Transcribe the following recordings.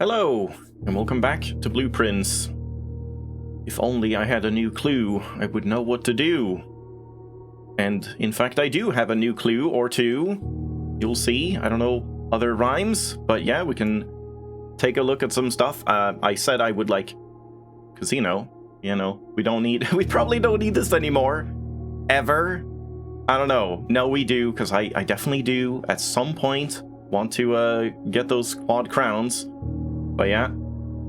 Hello, and welcome back to Blueprints. If only I had a new clue, I would know what to do. And, in fact, I do have a new clue or two. You'll see, I don't know other rhymes, but yeah, we can take a look at some stuff. I said I would, casino. We probably don't need this anymore. Ever. I don't know. No, we do, because I definitely do, at some point, want to get those quad crowns. But yeah,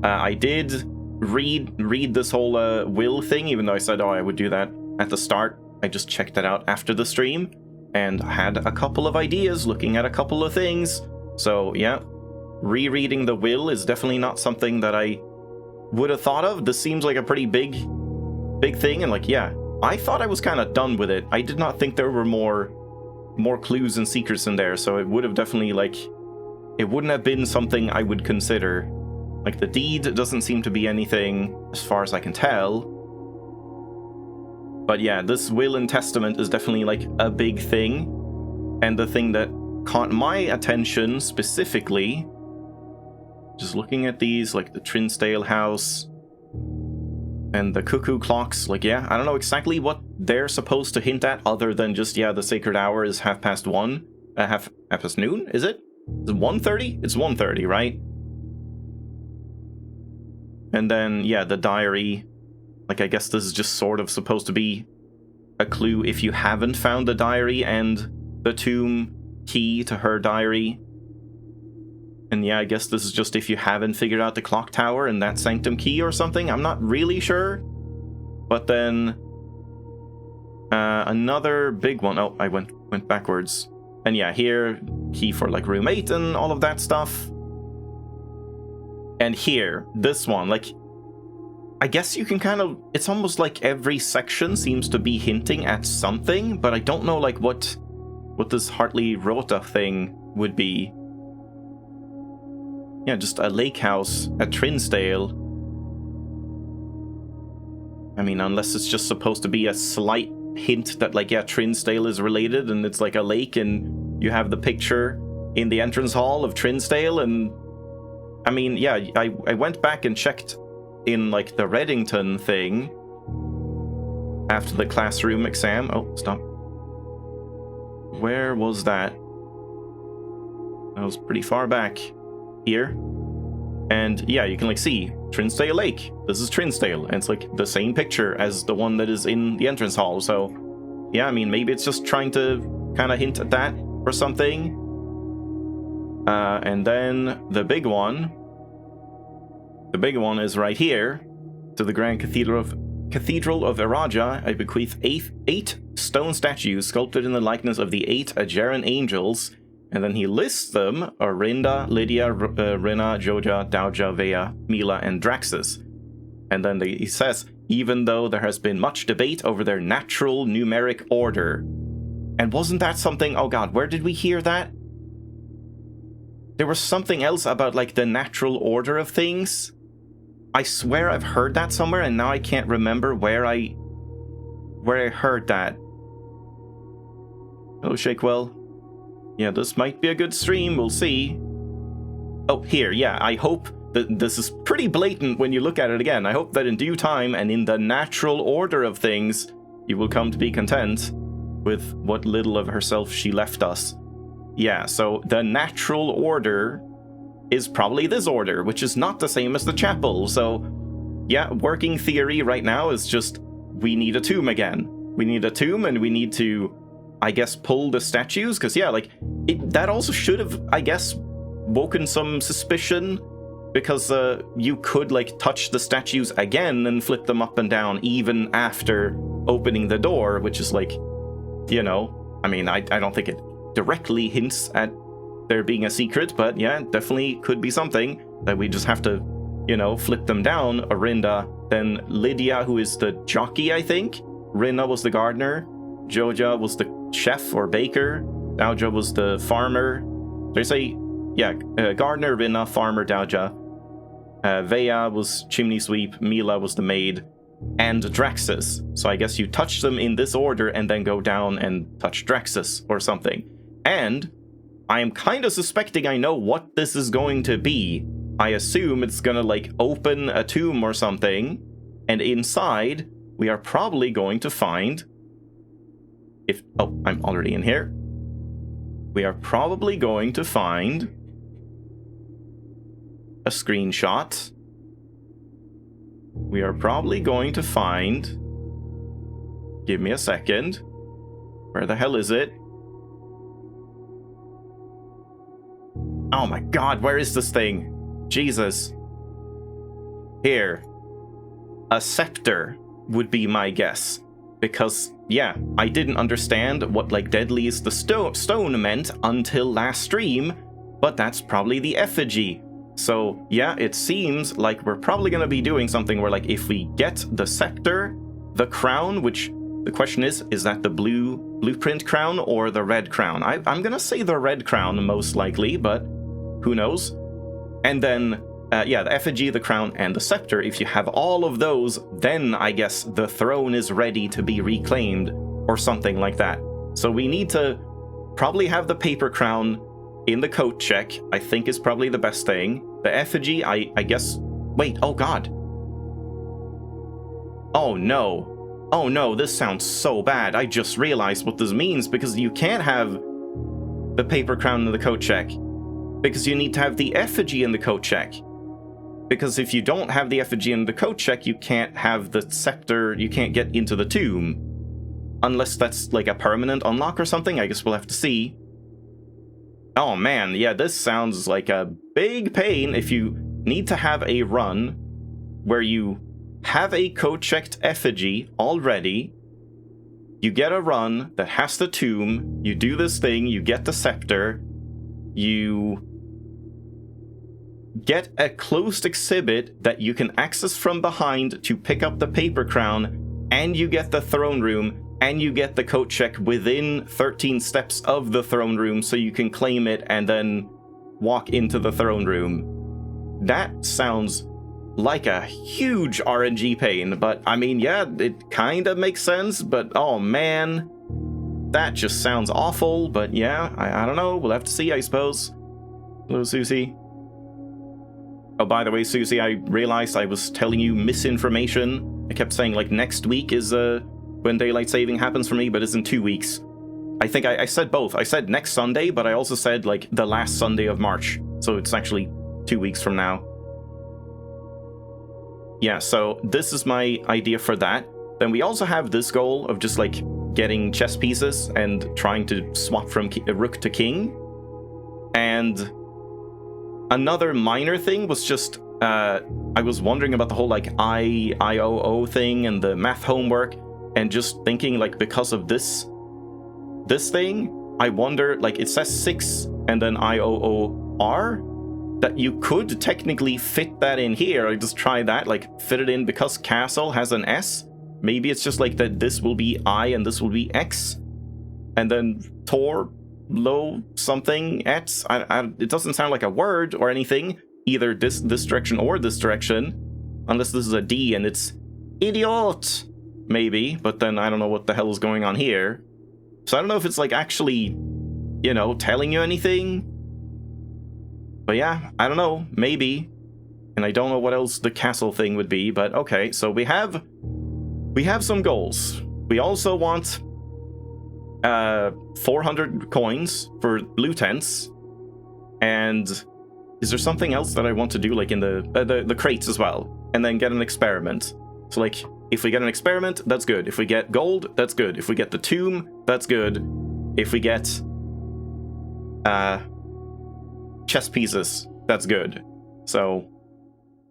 I did read this whole will thing, even though I said, I would do that at the start. I just checked that out after the stream, and had a couple of ideas, looking at a couple of things. So yeah, rereading the will is definitely not something that I would have thought of. This seems like a pretty big thing, and yeah, I thought I was kind of done with it. I did not think there were more clues and secrets in there, so it would have definitely, it wouldn't have been something I would consider. The deed doesn't seem to be anything, as far as I can tell. But yeah, this will and testament is definitely, a big thing. And the thing that caught my attention, specifically, just looking at these, the Trinsdale house and the cuckoo clocks, yeah, I don't know exactly what they're supposed to hint at, other than just, yeah, the sacred hour is 1:30. Half past noon, is it? Is it 1:30? It's 1:30, right? And then, yeah, the diary. I guess this is just sort of supposed to be a clue if you haven't found the diary and the tomb key to her diary. And yeah, I guess this is just if you haven't figured out the clock tower and that sanctum key or something. I'm not really sure. But then another big one. Oh, I went backwards. And yeah, here, key for room 8 and all of that stuff. And here, this one, I guess you can it's almost like every section seems to be hinting at something, but I don't know what this Hartley Rota thing would be. Yeah, just a lake house at Trinsdale. I mean, unless it's just supposed to be a slight hint that, yeah, Trinsdale is related, and it's a lake, and you have the picture in the entrance hall of Trinsdale, and I mean, yeah, I went back and checked in, the Reddington thing after the classroom exam. Oh, stop. Where was that? That was pretty far back. Here. And yeah, you can see Trinsdale Lake. This is Trinsdale, and it's the same picture as the one that is in the entrance hall. So yeah, I mean, maybe it's just trying to kind of hint at that or something. And then the big one is right here. To the Grand Cathedral of Iraja, I bequeath eight stone statues sculpted in the likeness of the 8 Ajeran angels. And then he lists them: Orinda, Lydia, Rina, Joja, Dauja, Vea, Mila, and Draxus. And then he says, even though there has been much debate over their natural numeric order. And wasn't that something, oh god, where did we hear that? There was something else about, the natural order of things. I swear I've heard that somewhere, and now I can't remember where I heard that. Oh, Shakewell. Yeah, this might be a good stream, we'll see. Oh, here, yeah, I hope that this is pretty blatant when you look at it again. I hope that in due time, and in the natural order of things, you will come to be content with what little of herself she left us. Yeah, so the natural order is probably this order, which is not the same as the chapel. So, yeah, working theory right now is just, we need a tomb again. We need a tomb, and we need to, I guess, pull the statues, because yeah, that also should have, I guess, woken some suspicion, because you could touch the statues again and flip them up and down even after opening the door, which is I mean, I don't think it directly hints at there being a secret, but yeah, definitely could be something that we just have to, flip them down. Orinda, then Lydia, who is the jockey, I think. Rina was the gardener. Joja was the chef or baker. Dauja was the farmer. There's gardener, Rina, farmer, Dauja. Vea was chimney sweep. Mila was the maid. And Draxus. So I guess you touch them in this order and then go down and touch Draxus or something. And I am kind of suspecting I know what this is going to be. I assume it's gonna, like, open a tomb or something, and inside, we are probably going to find... Oh, I'm already in here. We are probably going to find a screenshot. We are probably going to find... Give me a second. Where the hell is it? Oh my god, where is this thing? Jesus. Here. A scepter would be my guess. Because, yeah, I didn't understand what, like, deadliest the stone meant until last stream, but that's probably the effigy. So, yeah, it seems like we're probably gonna be doing something where, like, if we get the scepter, the crown, which the question is that the blueprint crown or the red crown? I'm gonna say the red crown most likely, but who knows? And then, yeah, the effigy, the crown, and the scepter. If you have all of those, then I guess the throne is ready to be reclaimed, or something like that. So we need to probably have the paper crown in the coat check, I think is probably the best thing. The effigy, I guess... Wait, oh god. Oh no. Oh no, this sounds so bad. I just realized what this means, because you can't have the paper crown in the coat check. Because you need to have the effigy in the coat check. Because if you don't have the effigy in the coat check, you can't have the scepter, you can't get into the tomb. Unless that's like a permanent unlock or something, I guess we'll have to see. Oh man, yeah, this sounds like a big pain if you need to have a run where you have a coat-checked effigy already, you get a run that has the tomb, you do this thing, you get the scepter, you get a closed exhibit that you can access from behind to pick up the paper crown, and you get the throne room, and you get the coat check within 13 steps of the throne room so you can claim it and then walk into the throne room. That sounds like a huge RNG pain, but I mean, yeah, it kind of makes sense, but oh man, that just sounds awful, but yeah, I don't know, we'll have to see, I suppose. Hello, Susie. Oh, by the way, Susie, I realized I was telling you misinformation. I kept saying, like, next week is when daylight saving happens for me, but it's in 2 weeks. I think I said both. I said next Sunday, but I also said, like, the last Sunday of March. So it's actually 2 weeks from now. Yeah, so this is my idea for that. Then we also have this goal of just, like, getting chess pieces and trying to swap from rook to king. And another minor thing was just, I was wondering about the whole, like, IOO thing and the math homework, and just thinking, like, because of this thing, I wonder, like, it says 6 and then IOOR, that you could technically fit that in here. I just try that, like, fit it in because castle has an S. Maybe it's just like that this will be I and this will be X. And then Tor, low something, X. It doesn't sound like a word or anything, either this direction or this direction. Unless this is a D and it's idiot, maybe. But then I don't know what the hell is going on here. So I don't know if it's, like, actually, you know, telling you anything. But yeah, I don't know, maybe. And I don't know what else the castle thing would be, but okay, so we have some goals. We also want 400 coins for blue tents. And is there something else that I want to do, like in the crates as well? And then get an experiment. So, like, if we get an experiment, that's good. If we get gold, that's good. If we get the tomb, that's good. If we get chess pieces, that's good. So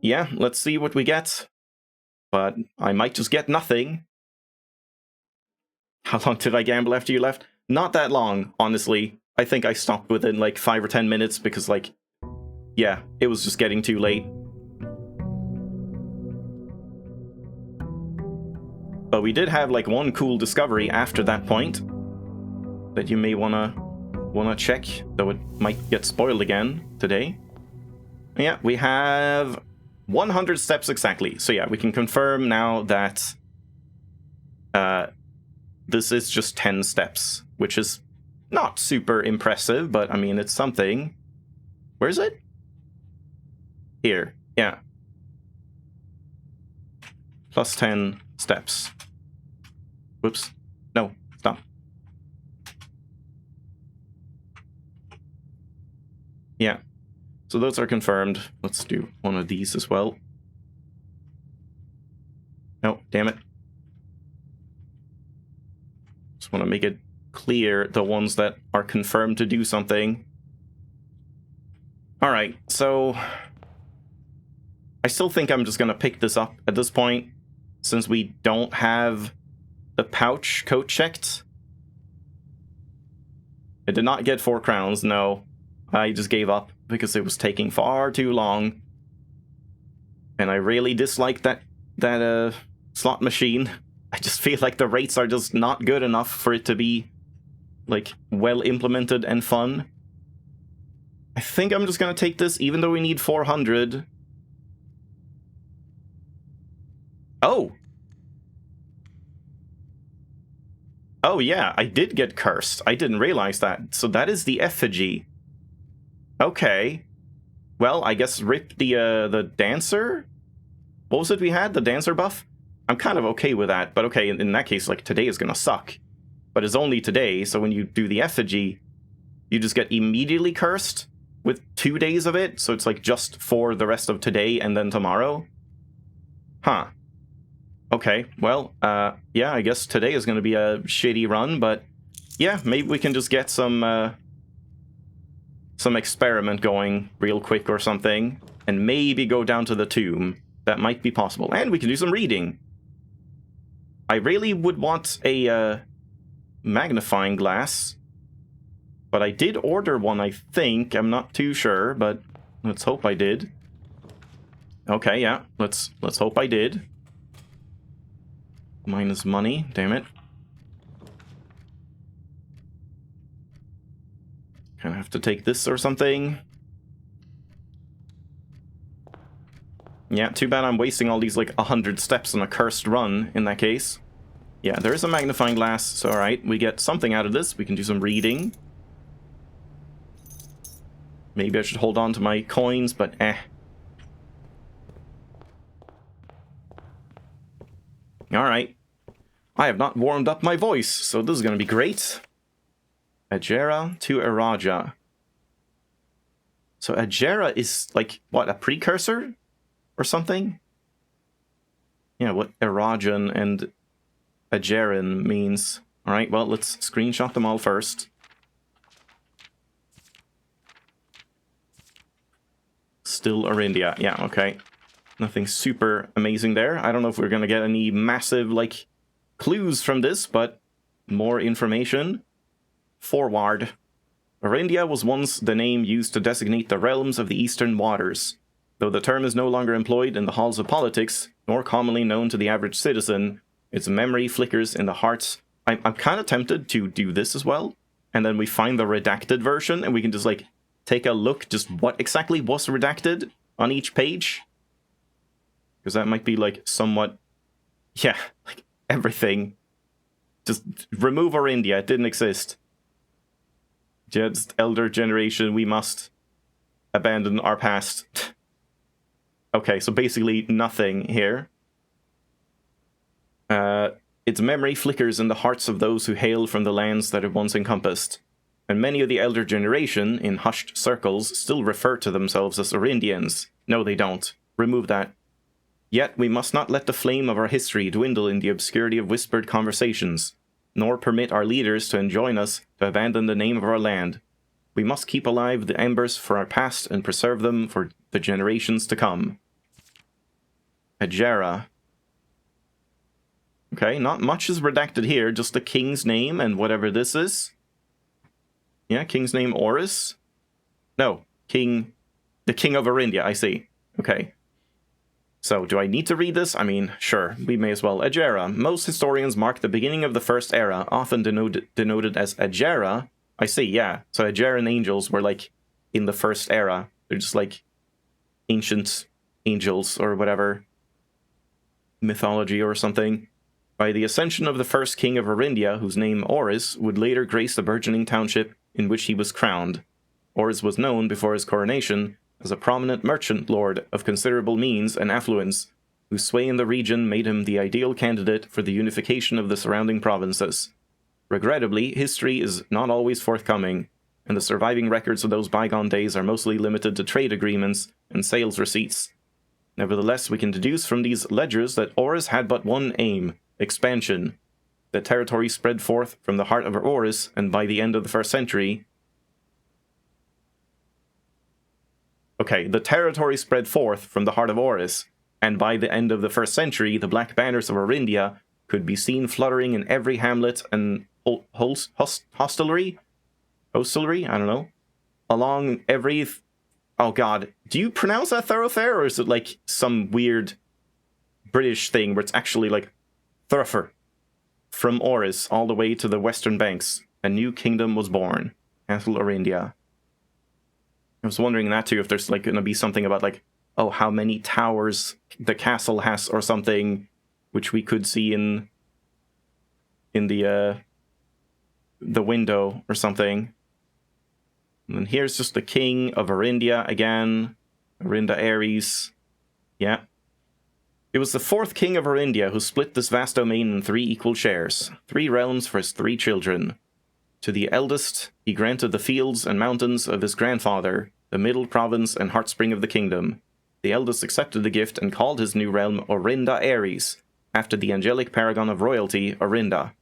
yeah, let's see what we get. But I might just get nothing. How long did I gamble after you left? Not that long, honestly. I think I stopped within like 5 or 10 minutes because, like, yeah, it was just getting too late. But we did have, like, one cool discovery after that point that you may wanna check, though it might get spoiled again today. Yeah, we have 100 steps exactly. So yeah, we can confirm now that this is just 10 steps, which is not super impressive, but I mean, it's something. Where is it? Here, yeah. Plus 10 steps. Whoops. No, stop. Yeah. So those are confirmed. Let's do one of these as well. No, damn it. Just want to make it clear the ones that are confirmed to do something. Alright, so I still think I'm just going to pick this up at this point, since we don't have the pouch coat checked. I did not get 4 crowns, no. I just gave up because it was taking far too long. And I really dislike that slot machine. I just feel like the rates are just not good enough for it to be, like, well implemented and fun. I think I'm just gonna take this, even though we need 400. Oh! Oh yeah, I did get cursed. I didn't realize that. So that is the effigy. Okay. Well, I guess rip the dancer? What was it we had? The dancer buff? I'm kind of okay with that, but okay, in that case, like, today is gonna suck. But it's only today, so when you do the effigy, you just get immediately cursed with 2 days of it, so it's like just for the rest of today and then tomorrow? Huh. Okay, well, yeah, I guess today is gonna be a shitty run, but yeah, maybe we can just get some experiment going real quick or something, and maybe go down to the tomb. That might be possible. And we can do some reading. I really would want a magnifying glass, but I did order one, I think. I'm not too sure, but let's hope I did. Okay, yeah, let's hope I did. Minus money, damn it. Gonna have to take this or something. Yeah, too bad I'm wasting all these, like, 100 steps on a cursed run, in that case. Yeah, there is a magnifying glass, so alright, we get something out of this. We can do some reading. Maybe I should hold on to my coins, but eh. Alright. I have not warmed up my voice, so this is gonna be great. Ajera to Araja. So Ajera is, like, what, a precursor? Or something? Yeah, what Erajan and Ajeran means. Alright, well, let's screenshot them all first. Still Arindia. Yeah, okay. Nothing super amazing there. I don't know if we're gonna get any massive, like, clues from this, but more information. Forward. Arindia was once the name used to designate the realms of the Eastern Waters. Though the term is no longer employed in the halls of politics, nor commonly known to the average citizen, its memory flickers in the hearts. I'm kind of tempted to do this as well, and then we find the redacted version, and we can just, like, take a look just what exactly was redacted on each page. Because that might be, like, somewhat... Yeah, like, everything. Just remove our India, it didn't exist. Just elder generation, we must abandon our past. Okay, so basically nothing here. Its memory flickers in the hearts of those who hail from the lands that it once encompassed. And many of the elder generation, in hushed circles, still refer to themselves as Arindians. No, they don't. Remove that. Yet we must not let the flame of our history dwindle in the obscurity of whispered conversations, nor permit our leaders to enjoin us to abandon the name of our land. We must keep alive the embers for our past and preserve them for the generations to come. Ajera. Okay, not much is redacted here, just the king's name and whatever this is. Yeah, king's name Oris? No, king... The king of Arindia, I see. Okay. So, do I need to read this? I mean, sure, we may as well. Ajera. Most historians mark the beginning of the First Era, often denoted as Ajera. I see, yeah. So Ajeran angels were, like, in the First Era. They're just, like, ancient angels or whatever. Mythology or something. By the ascension of the first king of Arindia, whose name Oris would later grace the burgeoning township in which he was crowned. Oris was known, before his coronation, as a prominent merchant lord of considerable means and affluence, whose sway in the region made him the ideal candidate for the unification of the surrounding provinces. Regrettably, history is not always forthcoming, and the surviving records of those bygone days are mostly limited to trade agreements and sales receipts. Nevertheless, we can deduce from these ledgers that Oris had but one aim: expansion. The territory spread forth from the heart of Oris, and by the end of the 1st century... Okay, the territory spread forth from the heart of Oris, and by the end of the 1st century, the black banners of Orindia could be seen fluttering in every hamlet and hostelry? I don't know. Along every... Oh god, do you pronounce that thoroughfare, or is it like some weird British thing where it's actually like thoroughfare? From Oris all the way to the western banks, a new kingdom was born. Castle Orindia. I was wondering that too, if there's like going to be something about like, oh, how many towers the castle has or something, which we could see in the window or something. And then here's just the king of Orindia again. Orinda Ares. Yeah. It was the 4th king of Orindia who split this vast domain in 3 equal shares, 3 realms for his 3 children. To the eldest, he granted the fields and mountains of his grandfather, the middle province and heartspring of the kingdom. The eldest accepted the gift and called his new realm Orinda Ares, after the angelic paragon of royalty, Orinda.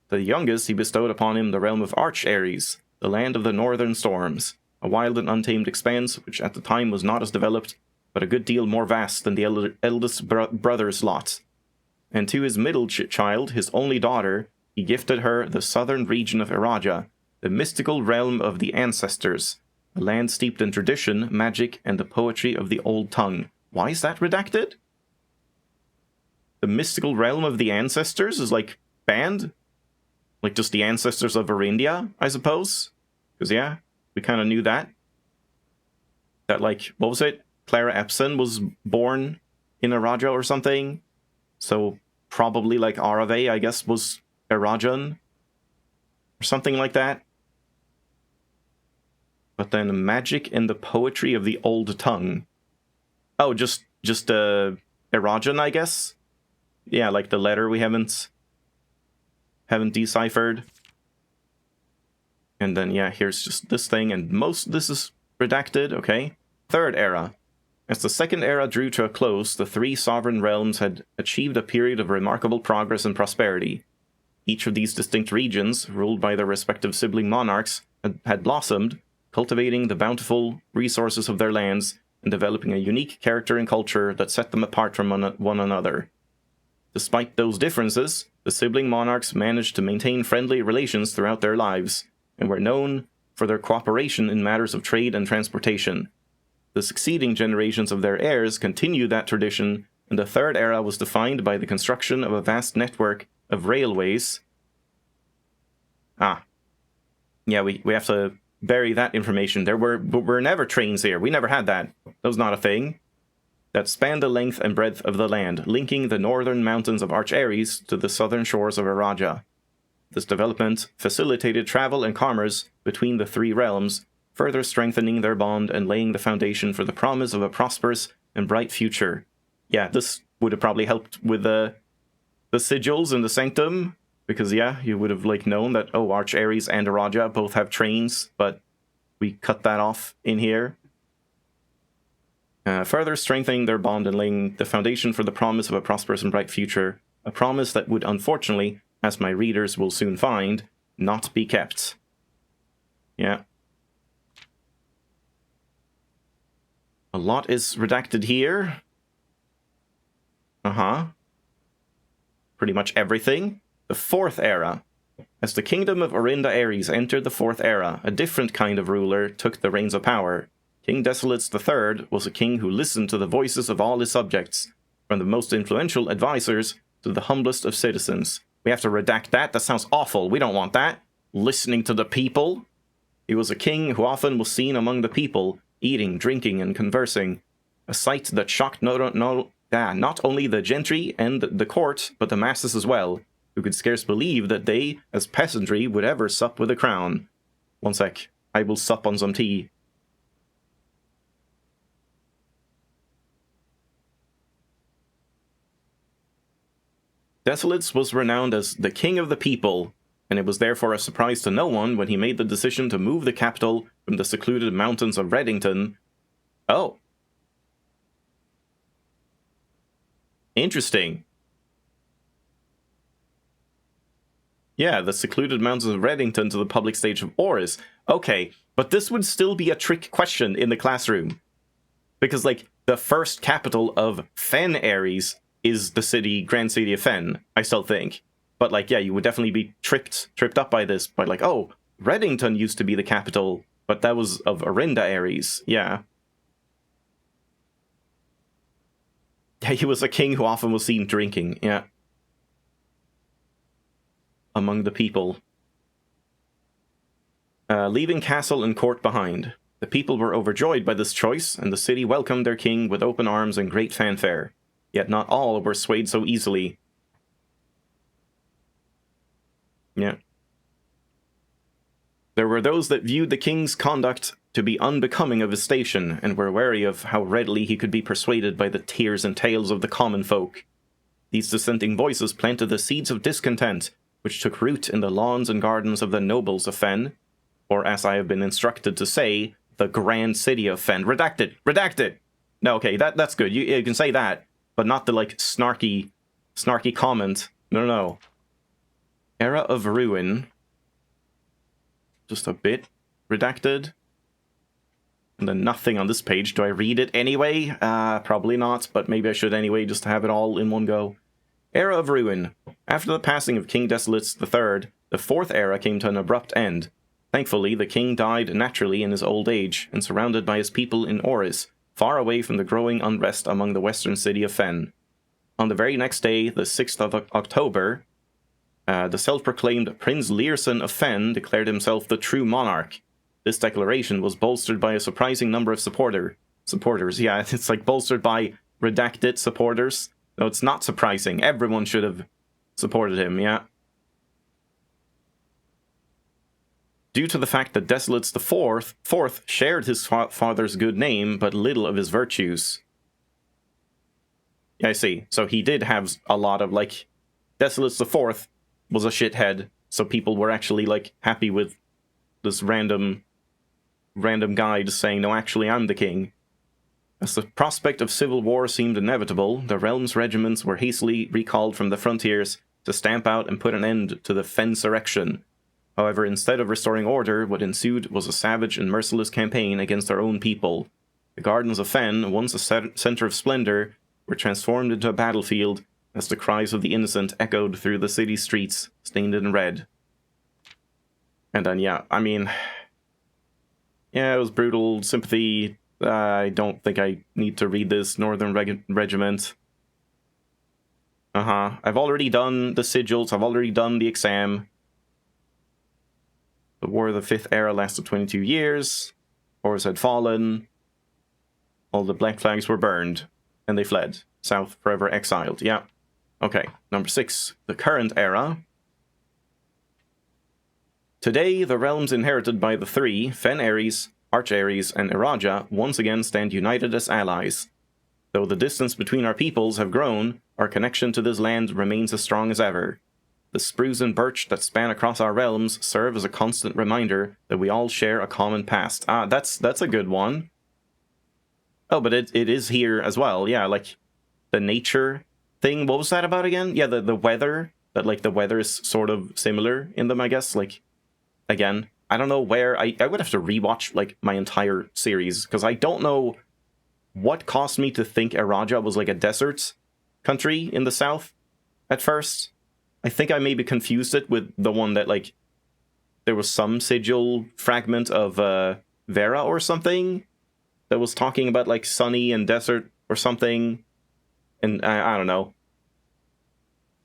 To the youngest, he bestowed upon him the realm of Arch Ares, the land of the northern storms, a wild and untamed expanse which at the time was not as developed, but a good deal more vast than the eldest brother's lot. And to his middle child, his only daughter, he gifted her the southern region of Eraja, the mystical realm of the ancestors, a land steeped in tradition, magic, and the poetry of the old tongue. Why is that redacted? The mystical realm of the ancestors is like banned? Like just the ancestors of Orindia, I suppose? Because yeah, we kind of knew that. That like, what was it? Clara Epson was born in Eraja or something. So probably like Arave, I guess, was Erajan. Or something like that. But then magic and the poetry of the old tongue. Oh, just Erajan, I guess? Yeah, like the letter we haven't deciphered. And then, yeah, here's just this thing, and this is redacted, okay. 3rd era. As the 2nd era drew to a close, the 3 sovereign realms had achieved a period of remarkable progress and prosperity. Each of these distinct regions, ruled by their respective sibling monarchs, had blossomed, cultivating the bountiful resources of their lands and developing a unique character and culture that set them apart from one another. Despite those differences, the sibling monarchs managed to maintain friendly relations throughout their lives, and were known for their cooperation in matters of trade and transportation. The succeeding generations of their heirs continued that tradition, and the 3rd era was defined by the construction of a vast network of railways. Yeah, we have to bury that information. There were never trains here. We never had that. That was not a thing. That spanned the length and breadth of the land, linking the northern mountains of Arch Ares to the southern shores of Eraja. This development facilitated travel and commerce between the 3 realms, further strengthening their bond and laying the foundation for the promise of a prosperous and bright future. Yeah, this would have probably helped with the sigils in the sanctum, because yeah, you would have like known that, oh, Arch Ares and Eraja both have trains, but we cut that off in here. Further strengthening their bond and laying the foundation for the promise of a prosperous and bright future, a promise that would unfortunately, as my readers will soon find, not be kept. Yeah. A lot is redacted here. Pretty much everything. The 4th era. As the kingdom of Orinda Ares entered the 4th era, a different kind of ruler took the reins of power. King Desolates III was a king who listened to the voices of all his subjects, from the most influential advisors to the humblest of citizens. We have to redact that? That sounds awful. We don't want that. Listening to the people? He was a king who often was seen among the people, eating, drinking, and conversing. A sight that shocked not only the gentry and the court, but the masses as well, who could scarce believe that they, as peasantry, would ever sup with a crown. One sec. I will sup on some tea. Desolates was renowned as the king of the people, and it was therefore a surprise to no one when he made the decision to move the capital from the secluded mountains of Reddington. Oh. Interesting. Yeah, the secluded mountains of Reddington to the public stage of Oris. Okay, but this would still be a trick question in the classroom. Because, like, the first capital of Fen Ares is the Grand City of Fen, I still think. But, like, yeah, you would definitely be tripped up by this, by like, oh, Reddington used to be the capital, but that was of Arinda Ares, yeah. Yeah, he was a king who often was seen drinking, yeah. Among the people. Leaving castle and court behind. The people were overjoyed by this choice, and the city welcomed their king with open arms and great fanfare. Yet not all were swayed so easily. Yeah. There were those that viewed the king's conduct to be unbecoming of his station, and were wary of how readily he could be persuaded by the tears and tales of the common folk. These dissenting voices planted the seeds of discontent, which took root in the lawns and gardens of the nobles of Fen, or as I have been instructed to say, the Grand City of Fen. Redacted! Redacted! No, okay, that's good. You can say that, but not the, like, snarky comment. No. Era of Ruin. Just a bit redacted. And then nothing on this page. Do I read it anyway? Probably not, but maybe I should anyway, just to have it all in one go. Era of Ruin. After the passing of King Desolates III, the fourth era came to an abrupt end. Thankfully, the king died naturally in his old age, and surrounded by his people in Oris, far away from the growing unrest among the western city of Fen. On the very next day, the 6th of October, the self-proclaimed Prince Learson of Fen declared himself the true monarch. This declaration was bolstered by a surprising number of supporters. Yeah, it's like bolstered by redacted supporters. No, it's not surprising. Everyone should have supported him, yeah. Due to the fact that Desolates IV shared his father's good name, but little of his virtues. Yeah, I see. So he did have a lot of, like, Desolates IV was a shithead, so people were actually, like, happy with this random guy just saying, no, actually, I'm the king. As the prospect of civil war seemed inevitable, the realm's regiments were hastily recalled from the frontiers to stamp out and put an end to the Fensurrection. However, instead of restoring order, what ensued was a savage and merciless campaign against their own people. The gardens of Fen, once a center of splendor, were transformed into a battlefield as the cries of the innocent echoed through the city streets, stained in red. And then, yeah, I mean... yeah, it was brutal. Sympathy. I don't think I need to read this. Northern Regiment. I've already done the sigils. I've already done the exam. The War of the Fifth Era lasted 22 years. Horus had fallen. All the black flags were burned. And they fled. South, forever exiled. Yeah. Okay. Number 6. The current era. Today, the realms inherited by the three, Fen Ares, Arch Ares, and Iraja, once again stand united as allies. Though the distance between our peoples have grown, our connection to this land remains as strong as ever. The spruce and birch that span across our realms serve as a constant reminder that we all share a common past. Ah, that's a good one. Oh, but it is here as well. Yeah, like the nature thing. What was that about again? Yeah, the weather. That, like, the weather is sort of similar in them, I guess. Like, again, I don't know where... I would have to rewatch, like, my entire series, because I don't know what caused me to think Iraja was, like, a desert country in the south at first. I think I maybe confused it with the one that, like, there was some sigil fragment of Vera or something that was talking about, like, sunny and desert or something. And I don't know.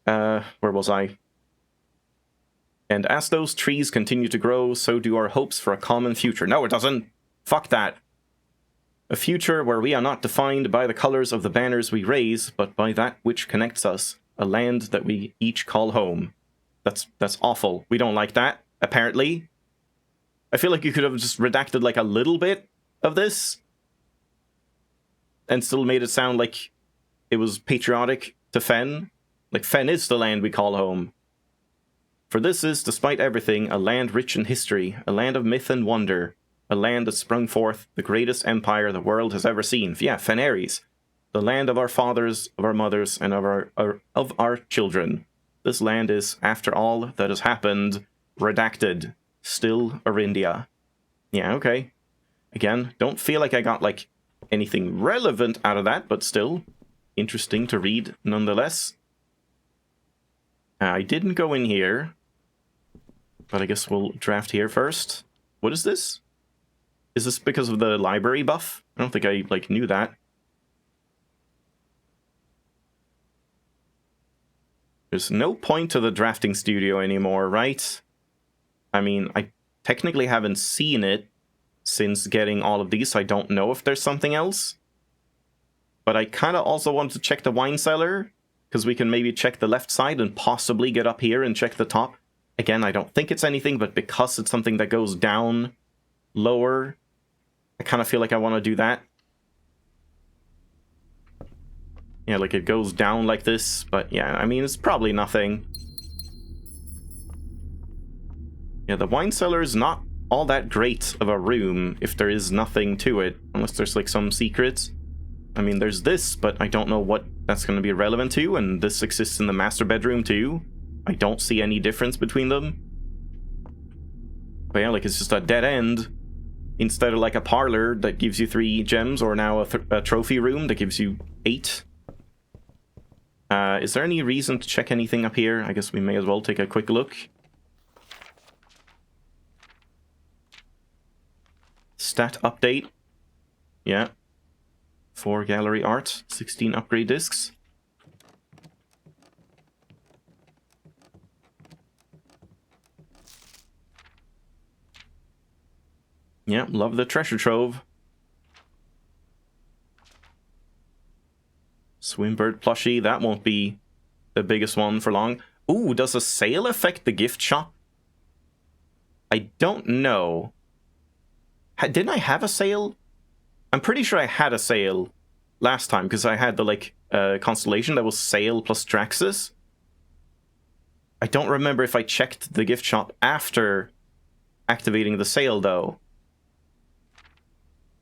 Where was I? And as those trees continue to grow, so do our hopes for a common future. No, it doesn't. Fuck that. A future where we are not defined by the colors of the banners we raise, but by that which connects us. A land that we each call home. That's awful. We don't like that, apparently. I feel like you could have just redacted, like, a little bit of this and still made it sound like it was patriotic to Fen. Like, Fen is the land we call home. For this is, despite everything, a land rich in history, a land of myth and wonder, a land that sprung forth the greatest empire the world has ever seen. Yeah, Fenares. The land of our fathers, of our mothers, and of our children. This land is, after all that has happened, redacted. Still Arindia. Yeah, okay. Again, don't feel like I got, like, anything relevant out of that, but still interesting to read nonetheless. I didn't go in here, but I guess we'll draft here first. What is this? Is this because of the library buff? I don't think I, like, knew that. There's no point to the drafting studio anymore, right? I mean, I technically haven't seen it since getting all of these, so I don't know if there's something else. But I kind of also want to check the wine cellar, because we can maybe check the left side and possibly get up here and check the top. Again, I don't think it's anything, but because it's something that goes down lower, I kind of feel like I want to do that. Yeah, like it goes down like this, but yeah, I mean, it's probably nothing. Yeah, the wine cellar is not all that great of a room if there is nothing to it, unless there's like some secrets. I mean, there's this, but I don't know what that's going to be relevant to, and this exists in the master bedroom too. I don't see any difference between them. But yeah, like it's just a dead end. Instead of like a parlor that gives you 3 gems, or now a trophy room that gives you 8. Is there any reason to check anything up here? I guess we may as well take a quick look. Stat update. Yeah. 4 gallery art, 16 upgrade discs. Yeah, love the treasure trove. Swimbird plushie, that won't be the biggest one for long. Ooh, does a sale affect the gift shop? I don't know. Didn't I have a sale? I'm pretty sure I had a sale last time, because I had the, like, constellation that was sale plus Draxus. I don't remember if I checked the gift shop after activating the sale, though.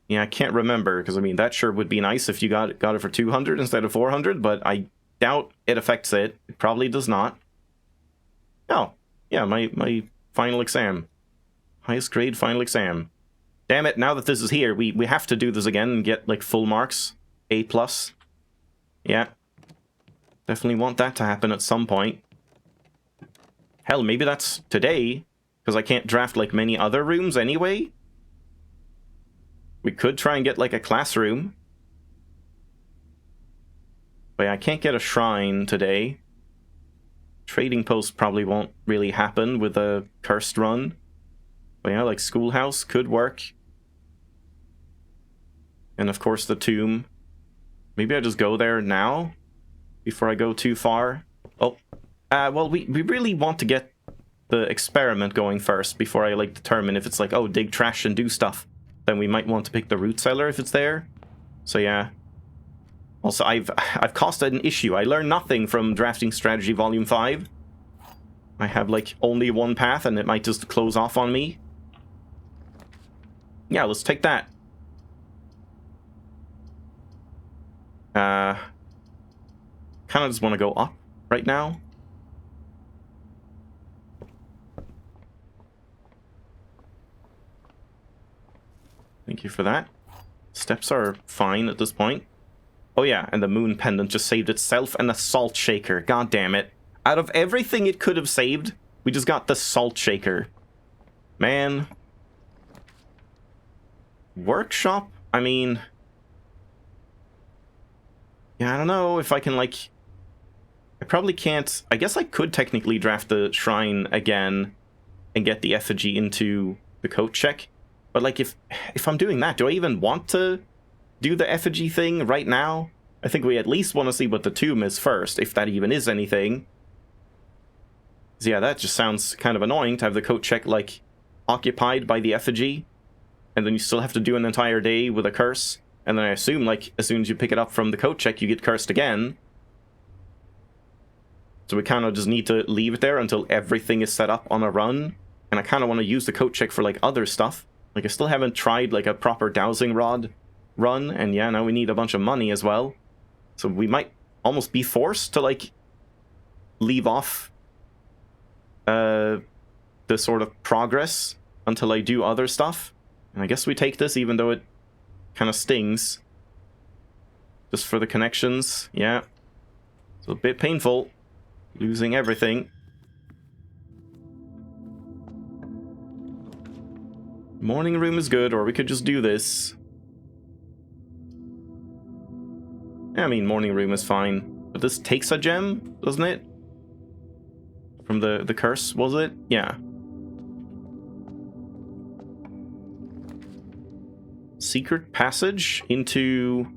Yeah, I can't remember, because, I mean, that sure would be nice if you got it for 200 instead of 400, but I doubt it affects it. It probably does not. Oh, yeah, my final exam. Highest grade final exam. Damn it, now that this is here, we have to do this again and get, like, full marks. A+. Yeah. Definitely want that to happen at some point. Hell, maybe that's today, because I can't draft, like, many other rooms anyway. We could try and get, like, a classroom. But yeah, I can't get a shrine today. Trading post probably won't really happen with a cursed run. But yeah, like, schoolhouse could work. And of course the tomb. Maybe I just go there now, before I go too far. Oh, well, we really want to get the experiment going first, before I, like, determine if it's like, oh, dig trash and do stuff. Then we might want to pick the root cellar if it's there. So yeah. Also, I've caused an issue. I learned nothing from Drafting Strategy Volume 5. I have, like, only one path, and it might just close off on me. Yeah, let's take that. Kind of just want to go up right now. Thank you for that. Steps are fine at this point. Oh yeah, and the moon pendant just saved itself and the salt shaker. God damn it. Out of everything it could have saved, we just got the salt shaker. Man. Workshop? I mean... yeah, I don't know if I can, like... I probably can't... I guess I could technically draft the shrine again and get the effigy into the coat check. But, like, if I'm doing that, do I even want to do the effigy thing right now? I think we at least want to see what the tomb is first, if that even is anything. So yeah, that just sounds kind of annoying to have the coat check, like, occupied by the effigy. And then you still have to do an entire day with a curse. And then I assume, like, as soon as you pick it up from the coat check, you get cursed again. So we kind of just need to leave it there until everything is set up on a run. And I kind of want to use the coat check for like other stuff. Like I still haven't tried like a proper dowsing rod run. And yeah, now we need a bunch of money as well. So we might almost be forced to like leave off the sort of progress until I do other stuff. And I guess we take this even though it kind of stings. Just for the connections, yeah. It's a bit painful. Losing everything. Morning room is good, or we could just do this. I mean, morning room is fine. But this takes a gem, doesn't it? From the curse, was it? Yeah. Secret passage into...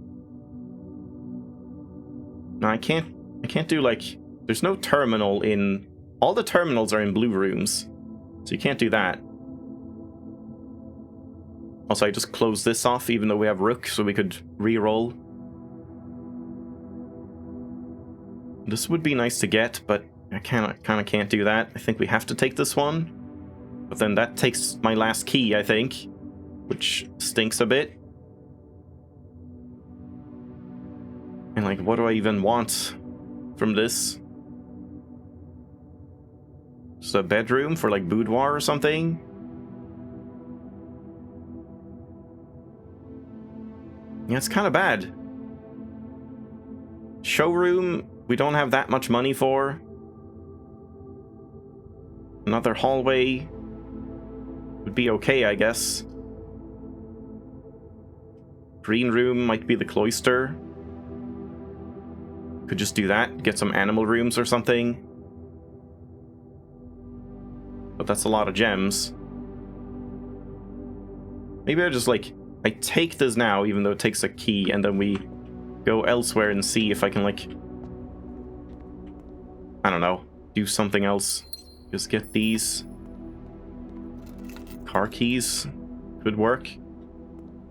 No, I can't do like... There's no terminal in... All the terminals are in blue rooms. So you can't do that. Also, I just closed this off even though we have Rook, so we could re-roll. This would be nice to get, but I kind of can't do that. I think we have to take this one. But then that takes my last key, I think. Which stinks a bit. And like, what do I even want from this? Just a bedroom for like boudoir or something? Yeah, it's kind of bad. Showroom, we don't have that much money for. Another hallway would be okay, I guess. Green room might be the cloister. Could just do that, get some animal rooms or something. But that's a lot of gems. Maybe I just like... I take this now, even though it takes a key, and then we go elsewhere and see if I can like... I don't know, do something else. Just get these. Car keys could work.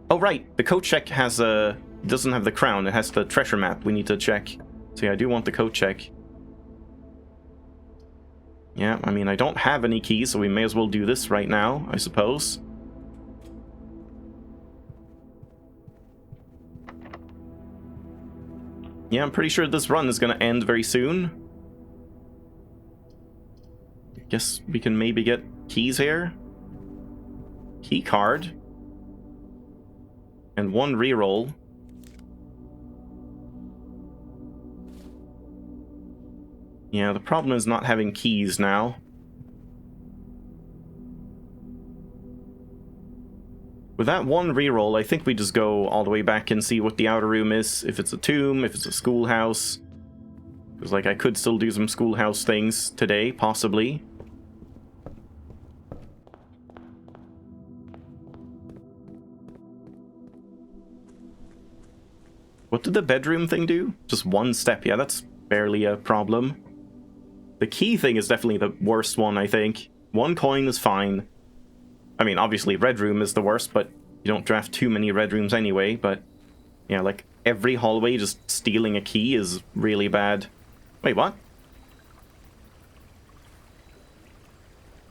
Oh right, the coat check has a... doesn't have the crown, it has the treasure map we need to check. So yeah, I do want the coat check. Yeah, I mean, I don't have any keys, so we may as well do this right now, I suppose. Yeah, I'm pretty sure this run is going to end very soon. Guess we can maybe get keys here. Key card. And one reroll. Yeah, the problem is not having keys now. With that one reroll, I think we just go all the way back and see what the outer room is. If it's a tomb, if it's a schoolhouse. Because, like, I could still do some schoolhouse things today, possibly. What did the bedroom thing do? Just one step. Yeah, that's barely a problem. The key thing is definitely the worst one, I think. One coin is fine. I mean, obviously, red room is the worst, but you don't draft too many red rooms anyway. But, yeah, like, every hallway just stealing a key is really bad. Wait, what?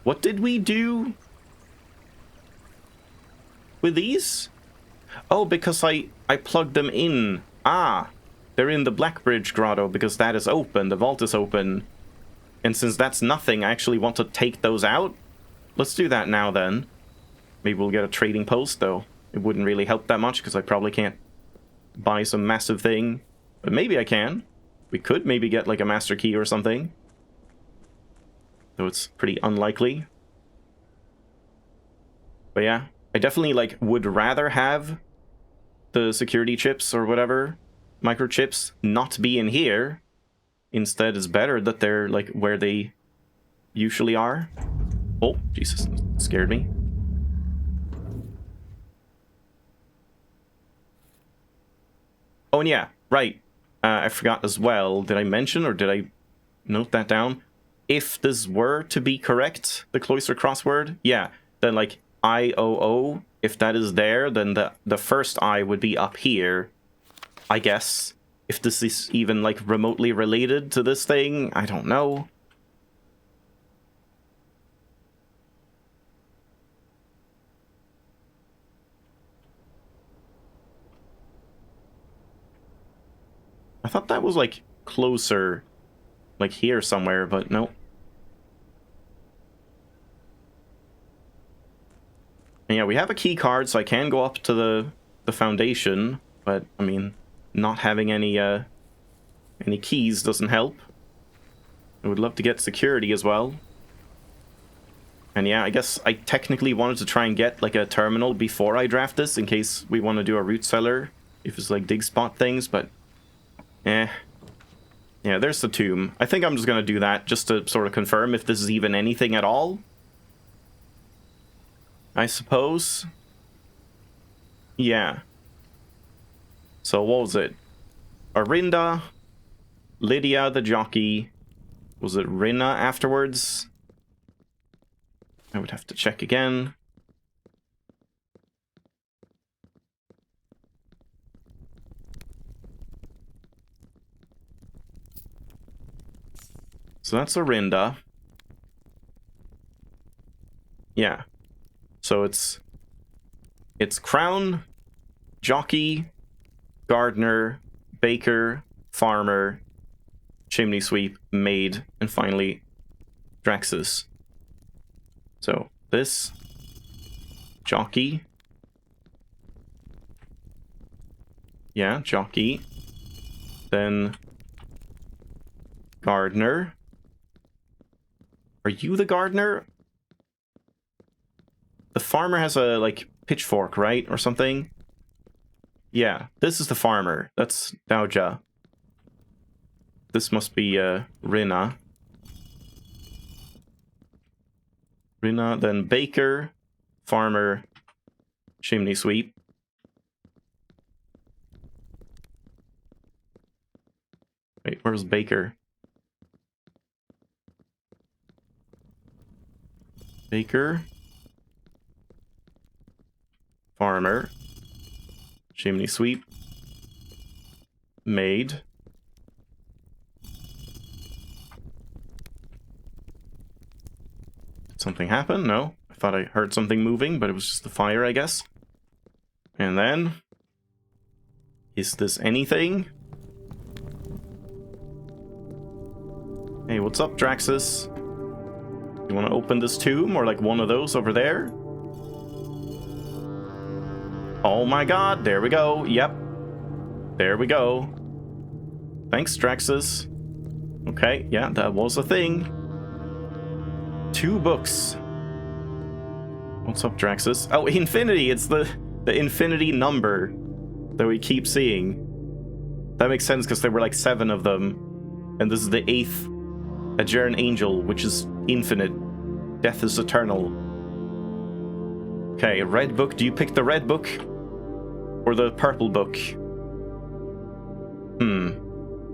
What did we do with these? Oh, because I plugged them in. Ah, they're in the Blackbridge Grotto because that is open. The vault is open. And since that's nothing, I actually want to take those out. Let's do that now, then. Maybe we'll get a trading post, though. It wouldn't really help that much, because I probably can't buy some massive thing. But maybe I can. We could maybe get, like, a master key or something. Though it's pretty unlikely. But yeah, I definitely, like, would rather have the security chips or whatever, microchips, not be in here. Instead, it's better that they're, like, where they usually are. Oh, Jesus, that scared me. Oh, and yeah, right. I forgot as well. Did I mention, or did I note that down? If this were to be correct, the cloister crossword, yeah, then, like, IOO, if that is there, then the first I would be up here, I guess. If this is even, like, remotely related to this thing, I don't know. I thought that was, like, closer, like, here somewhere, but no. And yeah, we have a key card, so I can go up to the foundation, but, I mean, not having any keys doesn't help. I would love to get security as well. And yeah, I guess I technically wanted to try and get, like, a terminal before I draft this, in case we want to do a root cellar, if it's, like, dig spot things, but... Yeah, there's the tomb. I think I'm just gonna do that, just to sort of confirm if this is even anything at all. I suppose. Yeah. So what was it? Arinda, Lydia the jockey. Was it Rinna afterwards? I would have to check again. So that's Arinda. Yeah. So it's crown, jockey, gardener, baker, farmer, chimney sweep, maid, and finally Draxus. So this jockey. Yeah, jockey. Then gardener. Are you the gardener? The farmer has a, like, pitchfork, right? Or something? Yeah, this is the farmer. That's Dauja. This must be, Rinna. Rinna, then baker, farmer, chimney sweep. Wait, where's baker? Baker. Farmer. Chimney sweep. Maid. Did something happen? No. I thought I heard something moving, but it was just the fire, I guess. And then... Is this anything? Hey, what's up, Draxus? You want to open this tomb, or like one of those over there? Oh my god, there we go. Yep. There we go. Thanks, Draxus. Okay, yeah, that was a thing. 2 books. What's up, Draxus? Oh, infinity! It's the infinity number that we keep seeing. That makes sense, because there were like 7 of them. And this is the 8th Aegeran Angel, which is infinite. Death is eternal. Okay, red book. Do you pick the red book? Or the purple book?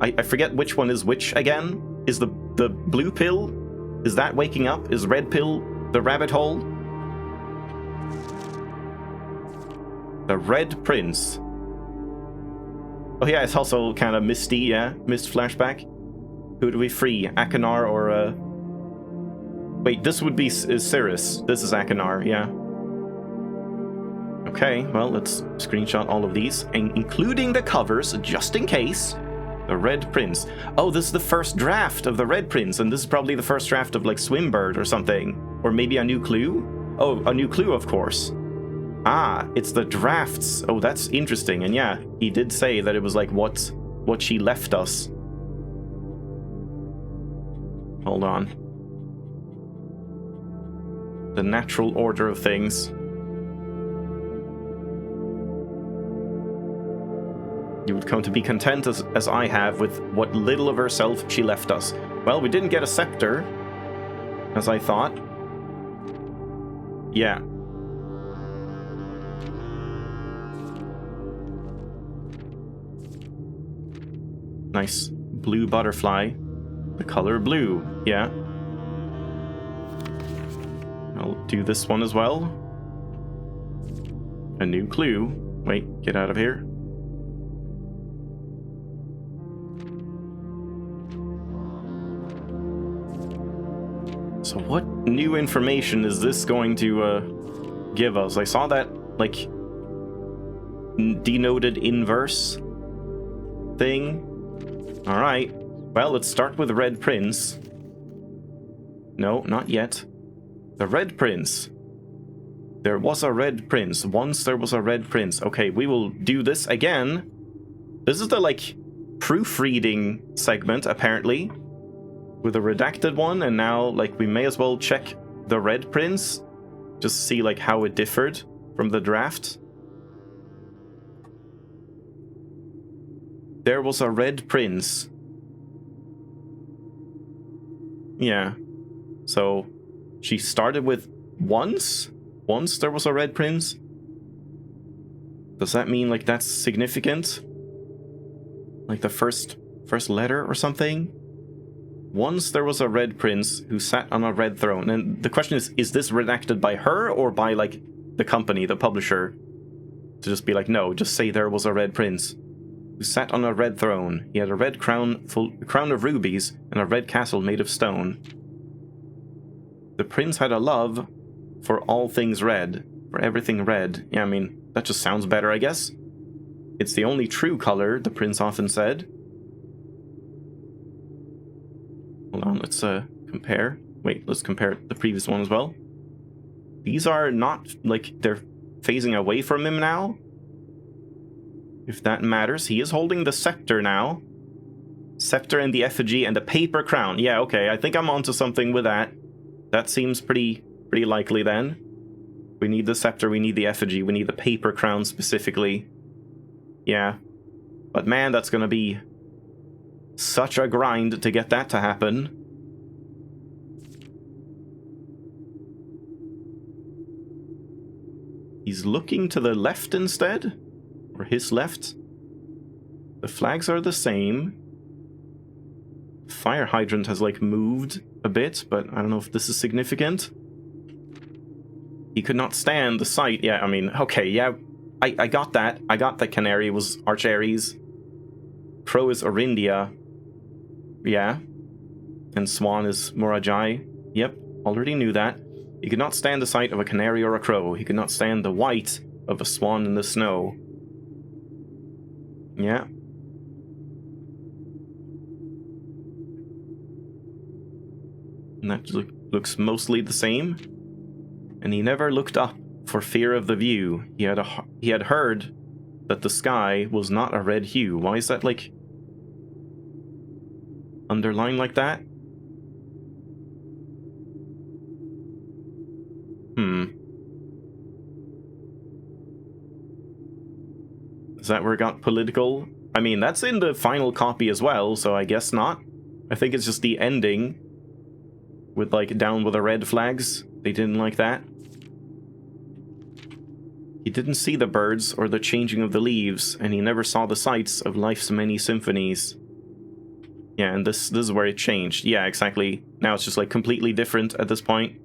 I forget which one is which again. Is the blue pill? Is that waking up? Is red pill the rabbit hole? The Red Prince. Oh yeah, it's also kind of misty, yeah. Mist flashback. Who do we free? Akanar or, Wait, this would be Cirrus. This is Akanar, yeah. Okay, well, let's screenshot all of these, including the covers, just in case. The Red Prince. Oh, this is the first draft of the Red Prince, and this is probably the first draft of, like, Swimbird or something. Or maybe a new clue? Oh, a new clue, of course. Ah, it's the drafts. Oh, that's interesting. And yeah, he did say that it was, like, what she left us. Hold on. The natural order of things. You would come to be content as I have with what little of herself she left us. Well, we didn't get a scepter, as I thought. Yeah. Nice. Blue butterfly. The color blue. Yeah. I'll do this one as well. A new clue. Wait, get out of here. So what new information is this going to give us? I saw that, like, denoted inverse thing. Alright. Well, let's start with Red Prince. No, not yet. The Red Prince. There was a Red Prince. Once there was a Red Prince. Okay, we will do this again. This is the, like, proofreading segment, apparently. With a redacted one, and now, like, we may as well check the Red Prince. Just see, like, how it differed from the draft. There was a Red Prince. Yeah. So, she started with once? Once there was a Red Prince? Does that mean, like, that's significant? Like the first letter or something? Once there was a Red Prince who sat on a red throne. And the question is this redacted by her or by, like, the company, the publisher? To just be like, no, just say there was a Red Prince who sat on a red throne. He had a red crown, a crown of rubies, and a red castle made of stone. The prince had a love for all things red, for everything red. Yeah, I mean, that just sounds better, I guess. It's the only true color, the prince often said. Hold on, let's compare. Wait, let's compare the previous one as well. These are not, like, they're phasing away from him now. If that matters. He is holding the scepter now. Scepter and the effigy and the paper crown. Yeah, okay, I think I'm onto something with that. That seems pretty likely then. We need the scepter, we need the effigy, we need the paper crown specifically. Yeah. But man, that's gonna be such a grind to get that to happen. He's looking to the left instead? Or his left? The flags are the same. Fire hydrant has, like, moved a bit, but I don't know if this is significant. He could not stand the sight. Yeah, I mean, okay, yeah, I got that. I got that canary was Archares. Crow is Orindia. Yeah. And swan is Morajai. Yep, already knew that. He could not stand the sight of a canary or a crow. He could not stand the white of a swan in the snow. Yeah. And that looks mostly the same. And he never looked up for fear of the view. He had heard that the sky was not a red hue. Why is that, like, underlined like that? Is that where it got political? I mean, that's in the final copy as well, so I guess not. I think it's just the ending with, like, down with the red flags. They didn't like that. He didn't see the birds or the changing of the leaves, and he never saw the sights of life's many symphonies. Yeah, and this is where it changed. Yeah, exactly. Now it's just, like, completely different at this point.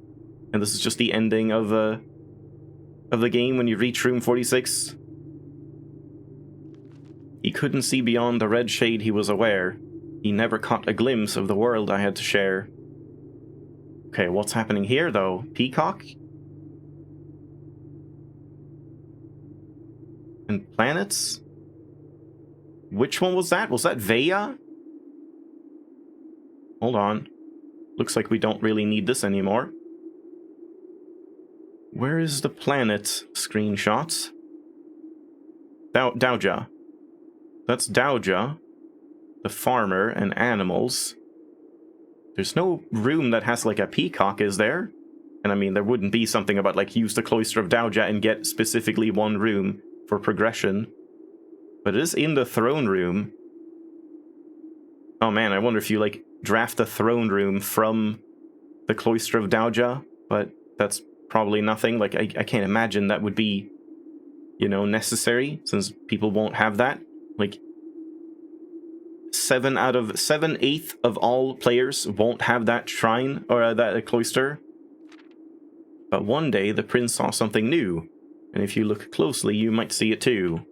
And this is just the ending of the game when you reach room 46. He couldn't see beyond the red shade he was aware. He never caught a glimpse of the world I had to share. Okay, what's happening here, though? Peacock? And planets? Which one was that? Was that Veya? Hold on. Looks like we don't really need this anymore. Where is the planet screenshot? Dauja. That's Dauja, the farmer, and animals. There's no room that has, like, a peacock, is there? And I mean, there wouldn't be something about, like, use the Cloister of Dauja and get specifically one room for progression. But it is in the throne room. Oh man, I wonder if you, like, draft the throne room from the Cloister of Dauja, but that's probably nothing. Like, I can't imagine that would be, you know, necessary, since people won't have that. Like, 7/8 of all players won't have that shrine, or that cloister. But one day, the prince saw something new, and if you look closely, you might see it too.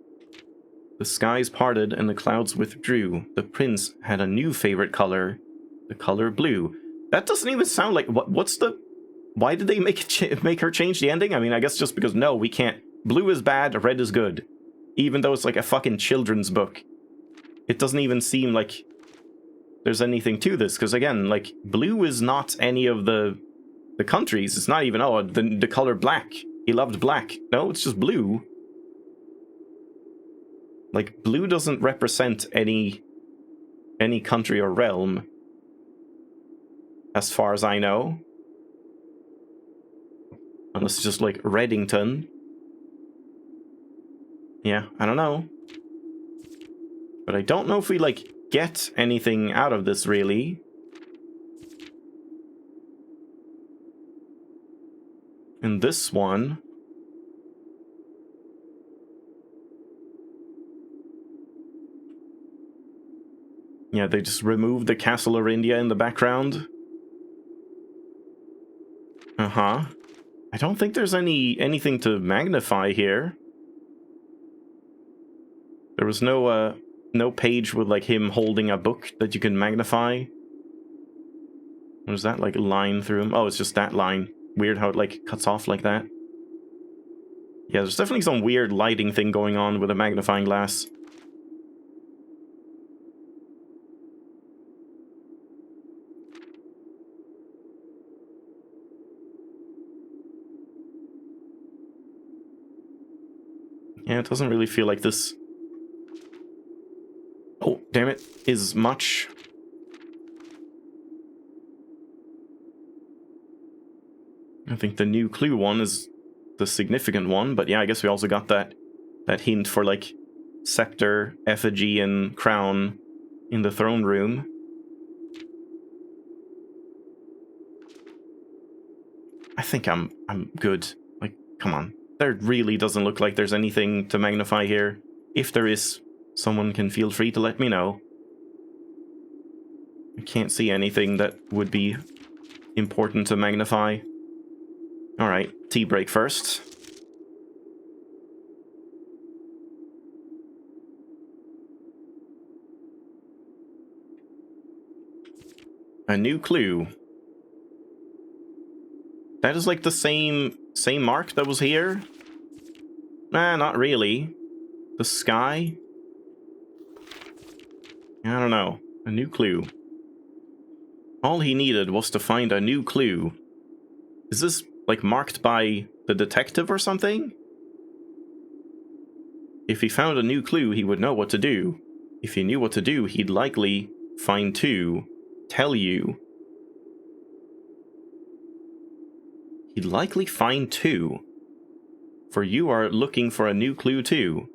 The skies parted and the clouds withdrew. The prince had a new favorite color, the color blue. That doesn't even sound like... What's the... Why did they make her change the ending? I mean, I guess just because, no, we can't. Blue is bad, red is good. Even though it's like a fucking children's book. It doesn't even seem like there's anything to this. Because again, like, blue is not any of the countries. It's not even, oh, the color black. He loved black. No, it's just blue. Like, blue doesn't represent any country or realm. As far as I know. Unless it's just like Reddington. Yeah, I don't know. But I don't know if we, like, get anything out of this, really. In this one... Yeah, they just removed the Castle of India in the background. Uh-huh. I don't think there's anything to magnify here. There was no page with, like, him holding a book that you can magnify. What is that, like, a line through him? Oh, it's just that line. Weird how it, like, cuts off like that. Yeah, there's definitely some weird lighting thing going on with a magnifying glass. Yeah, it doesn't really feel like this... Oh, damn it, is much. I think the new clue one is the significant one, but yeah, I guess we also got that hint for, like, scepter, effigy, and crown in the throne room. I think I'm good. Like, come on. There really doesn't look like there's anything to magnify here. If there is, someone can feel free to let me know. I can't see anything that would be important to magnify. Alright, tea break first. A new clue. That is like the same mark that was here? Nah, not really. The sky? I don't know. A new clue. All he needed was to find a new clue. Is this, like, marked by the detective or something? If he found a new clue, he would know what to do. If he knew what to do, he'd likely find two. Tell you. He'd likely find two. For you are looking for a new clue too.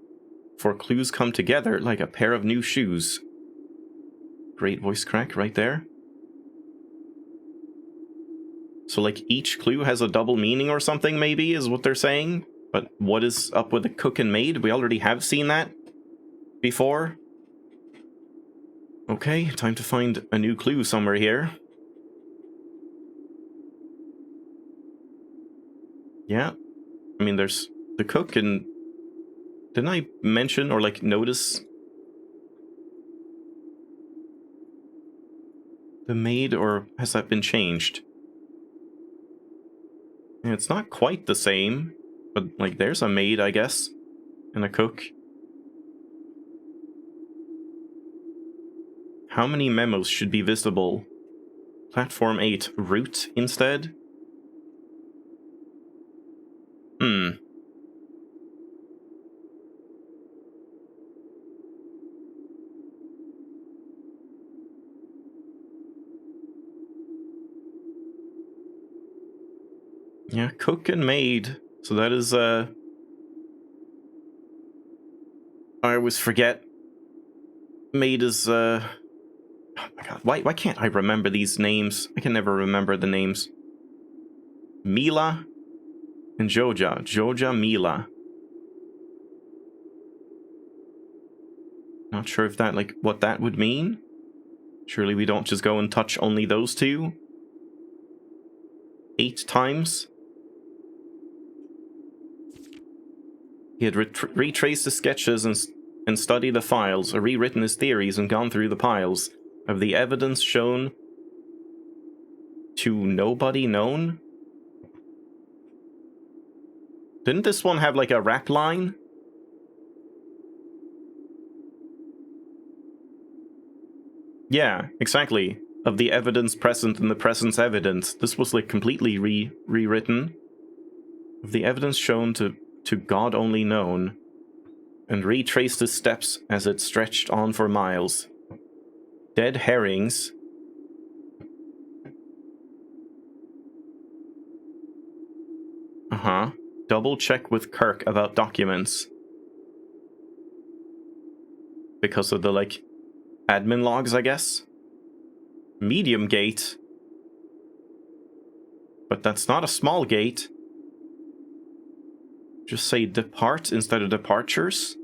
For clues come together like a pair of new shoes. Great voice crack right there. So, like, each clue has a double meaning or something, maybe, is what they're saying? But what is up with the cook and maid? We already have seen that before. Okay, time to find a new clue somewhere here. Yeah. I mean, there's the cook and... Didn't I mention or, like, notice the maid, or has that been changed? Yeah, it's not quite the same, but, like, there's a maid, I guess, and a cook. How many memos should be visible? Platform 8, route instead? Yeah, cook and maid. So that is, I always forget. Maid is, oh my god, why can't I remember these names? I can never remember the names. Mila and Joja. Joja, Mila. Not sure if that, like, what that would mean. Surely we don't just go and touch only those two 8 times. He had retraced the sketches and studied the files, rewritten his theories and gone through the piles of the evidence shown to nobody known. Didn't this one have like a rap line? Yeah, exactly. Of the evidence present in the presence evidence. This was like completely rewritten. Of the evidence shown to God only known, and retraced his steps as it stretched on for miles. Dead herrings. Uh-huh. Double check with Kirk about documents. Because of the, like, admin logs, I guess? Medium gate. But that's not a small gate. Just say depart instead of departures.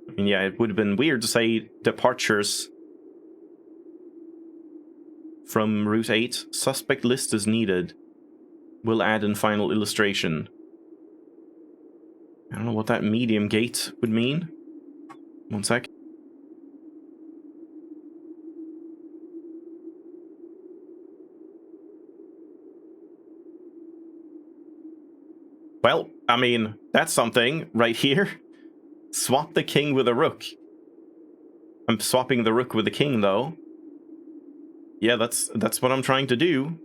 I mean, yeah, it would have been weird to say departures from Route 8. Suspect list is needed. We'll add in final illustration. I don't know what that medium gate would mean. One sec. Well, I mean, that's something right here. Swap the king with a rook. I'm swapping the rook with the king, though. Yeah, that's what I'm trying to do.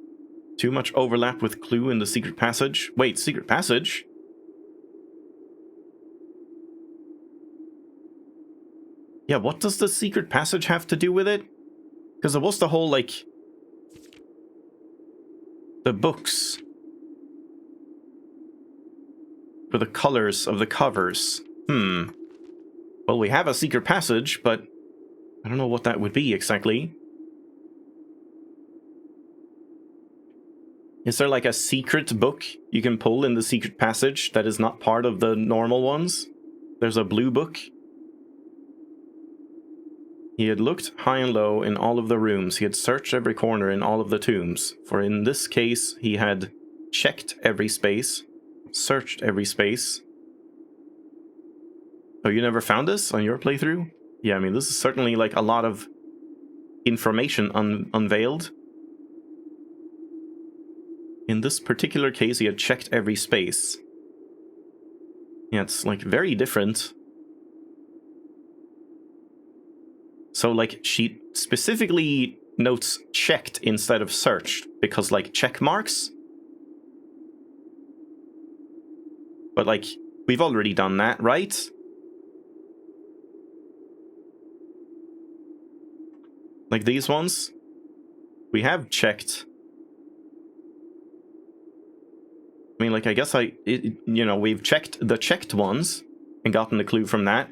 Too much overlap with clue in the secret passage. Wait, secret passage? Yeah, what does the secret passage have to do with it? Because there was the whole, like... the books. For the colors of the covers. Well, we have a secret passage, but I don't know what that would be exactly. Is there like a secret book you can pull in the secret passage that is not part of the normal ones? There's a blue book. He had looked high and low in all of the rooms. He had searched every corner in all of the tombs. For in this case, he had checked every space. Searched every space. Oh, you never found this on your playthrough? Yeah, I mean, this is certainly like a lot of information unveiled. In this particular case, he had checked every space. Yeah, it's like very different. So like she specifically notes checked instead of searched because like check marks. But, like, we've already done that, right? Like these ones? We have checked. I mean, like, I guess you know, we've checked the checked ones and gotten the clue from that.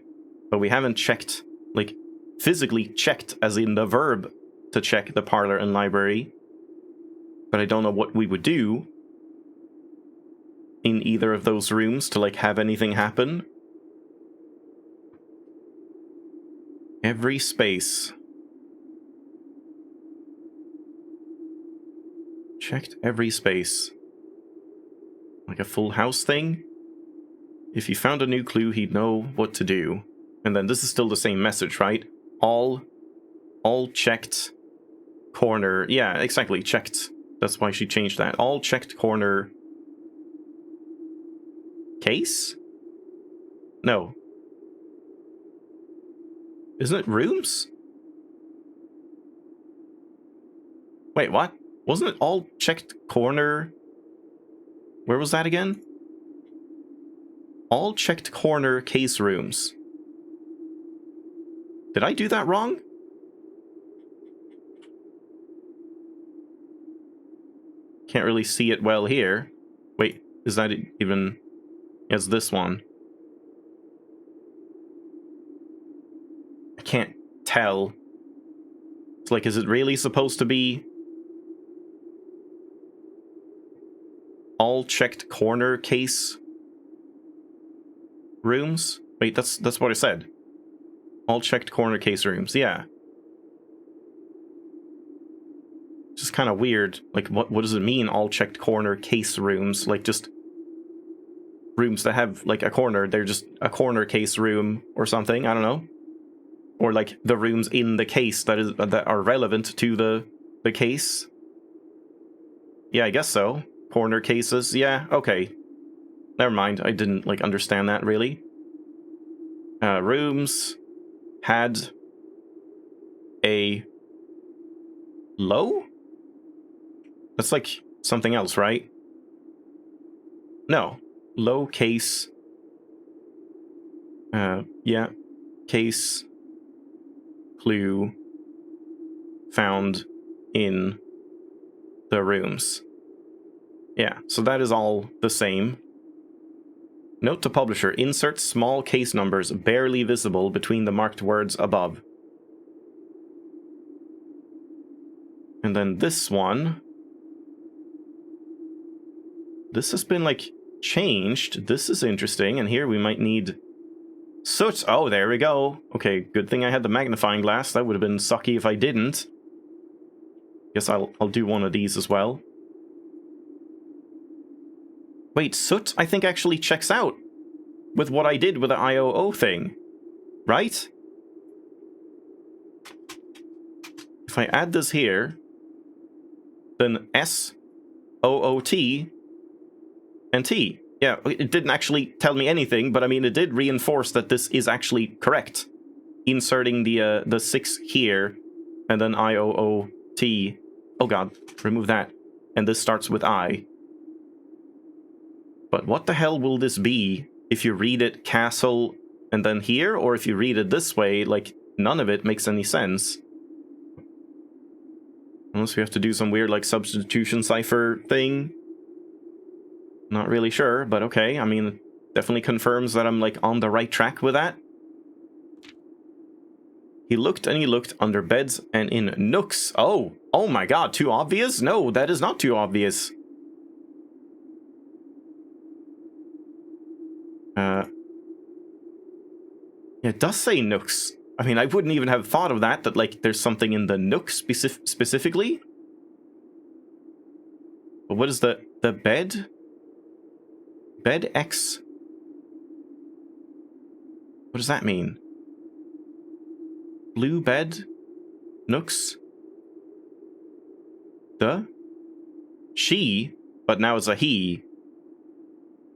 But we haven't checked, like, physically checked, as in the verb to check the parlor and library. But I don't know what we would do in either of those rooms to, like, have anything happen. Every space. Checked every space. Like a full house thing? If he found a new clue, he'd know what to do. And then this is still the same message, right? All checked corner. Yeah, exactly, checked. That's why she changed that. All checked corner... case? No. Isn't it rooms? Wait, what? Wasn't it all checked corner? Where was that again? All checked corner case rooms. Did I do that wrong? Can't really see it well here. Wait, is that even... It's this one. I can't tell. It's like, is it really supposed to be all checked corner case rooms? Wait, that's what I said. All checked corner case rooms, yeah. Just kind of weird. Like, what does it mean, all checked corner case rooms? Like, just rooms that have, like, a corner. They're just a corner case room or something, I don't know. Or, like, the rooms in the case that are relevant to the case. Yeah, I guess so. Corner cases. Yeah, okay. Never mind. I didn't, like, understand that, really. Rooms had a low? That's like something else, right? No. Low case. Yeah. Case clue found in the rooms. Yeah, so that is all the same. Note to publisher, insert small case numbers barely visible between the marked words above. And then this one. This has been, like, changed. This is interesting, and here we might need soot. Oh, there we go. Okay, good thing I had the magnifying glass. That would have been sucky if I didn't. Guess I'll do one of these as well. Wait, soot I think actually checks out with what I did with the IOO thing, right? If I add this here, then S-O-O-T and T. Yeah, it didn't actually tell me anything, but I mean, it did reinforce that this is actually correct. Inserting the 6 here, and then I-O-O-T. Oh god, remove that. And this starts with I. But what the hell will this be if you read it castle and then here, or if you read it this way? Like, none of it makes any sense. Unless we have to do some weird, like, substitution cipher thing. Not really sure, but okay. I mean, it definitely confirms that I'm, like, on the right track with that. He looked and he looked under beds and in nooks. Oh my god, too obvious? No, that is not too obvious. Yeah, it does say nooks. I mean, I wouldn't even have thought of that, like, there's something in the nook specifically. But what is the bed? Bed X? What does that mean? Blue bed? Nooks? The? She? But now it's a he.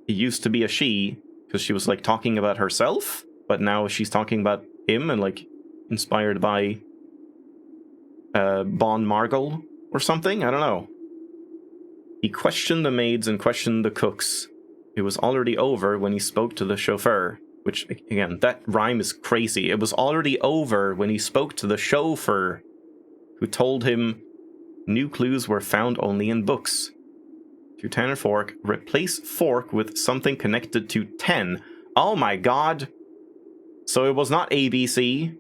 It used to be a she, because she was, like, talking about herself, but now she's talking about him and, like, inspired by Bon Margle or something? I don't know. He questioned the maids and questioned the cooks. It was already over when he spoke to the chauffeur. Which, again, that rhyme is crazy. It was already over when he spoke to the chauffeur, who told him new clues were found only in books. To Tanner Fork, replace fork with something connected to 10. Oh my god! So it was not ABC.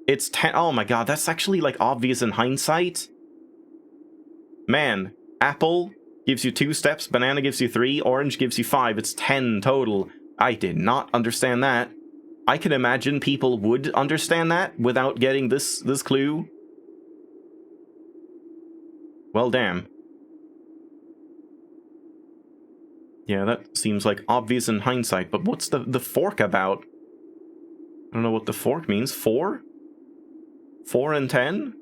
It's 10. Oh my god, that's actually, like, obvious in hindsight. Man, apple gives you 2 steps, banana gives you 3, orange gives you 5. It's 10 total. I did not understand that. I can imagine people would understand that without getting this clue. Well, damn. Yeah, that seems, like, obvious in hindsight, but what's the fork about? I don't know what the fork means. 4? 4 and 10?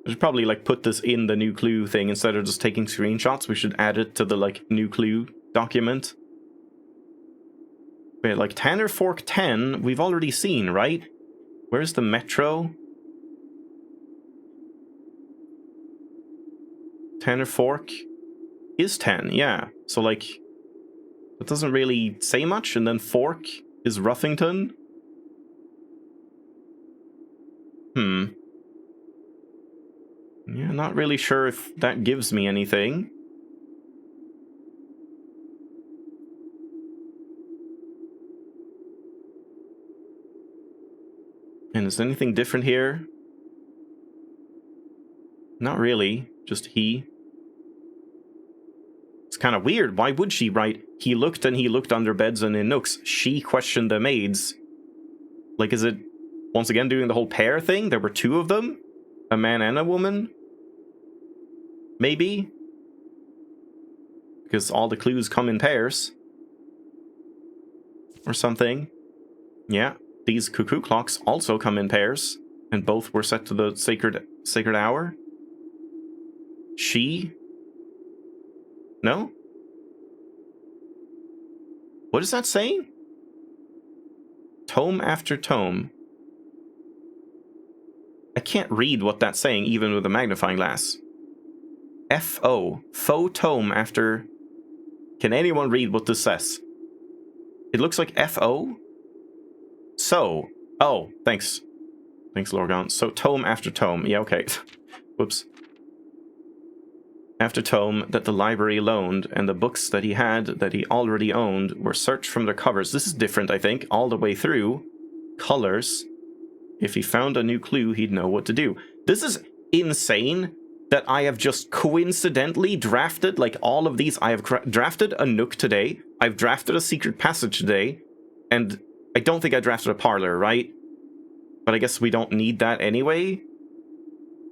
I should probably, like, put this in the new clue thing instead of just taking screenshots. We should add it to the, like, new clue document. Wait, like, Tanner Fork 10, we've already seen, right? Where's the metro? Tanner Fork is 10, yeah. So, like, that doesn't really say much, and then Fork is Ruffington? Yeah, not really sure if that gives me anything. And is anything different here? Not really, just he. It's kind of weird. Why would she write, he looked and he looked under beds and in nooks? She questioned the maids. Like, is it, once again, doing the whole pair thing? There were 2 of them? A man and a woman? Maybe? Because all the clues come in pairs. Or something. Yeah, these cuckoo clocks also come in pairs. And both were set to the sacred hour. She? No? What is that saying? Tome after tome. I can't read what that's saying even with a magnifying glass. F-O. Faux tome after... Can anyone read what this says? It looks like F-O. So. Oh, thanks. Thanks, Lorgon. So tome after tome. Yeah, okay. Whoops. After tome that the library loaned, and the books that he had that he already owned were searched from their covers. This is different, I think, all the way through. Colors. If he found a new clue, he'd know what to do. This is insane that I have just coincidentally drafted, like, all of these. I have drafted a Nook today. I've drafted a secret passage today. And I don't think I drafted a parlor, right? But I guess we don't need that anyway.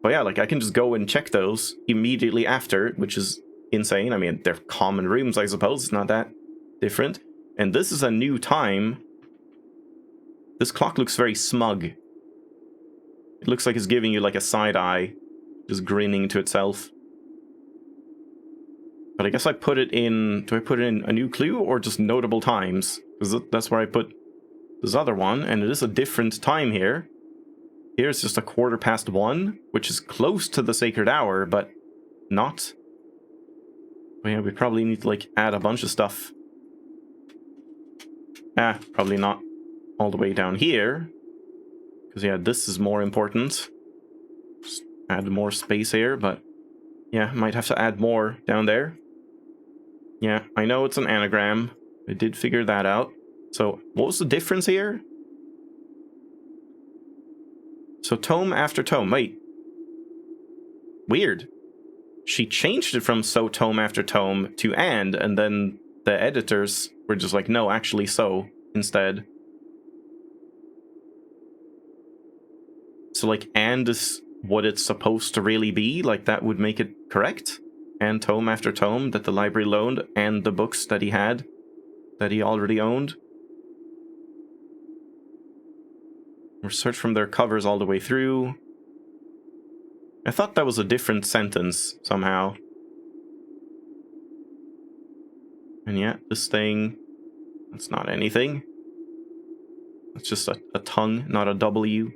But yeah, like, I can just go and check those immediately after, which is insane. I mean, they're common rooms, I suppose. It's not that different. And this is a new time. This clock looks very smug. It looks like it's giving you, like, a side eye. Just grinning to itself. But I guess I put it in... Do I put in a new clue or just notable times? Because that's where I put this other one. And it is a different time here. Here's just 1:15, which is close to the sacred hour, but not. But yeah, we probably need to, like, add a bunch of stuff. Probably not all the way down here. Because, yeah, this is more important. Just add more space here, but... Yeah, might have to add more down there. Yeah, I know it's an anagram. I did figure that out. So, what was the difference here? So, tome after tome. Wait. Weird. She changed it from so tome after tome to and then the editors were just like, no, actually so, instead. So, like, and is what it's supposed to really be? Like, that would make it correct? And tome after tome that the library loaned, and the books that he had, that he already owned. Research from their covers all the way through. I thought that was a different sentence, somehow. And yeah, this thing... That's not anything. It's just a tongue, not a W.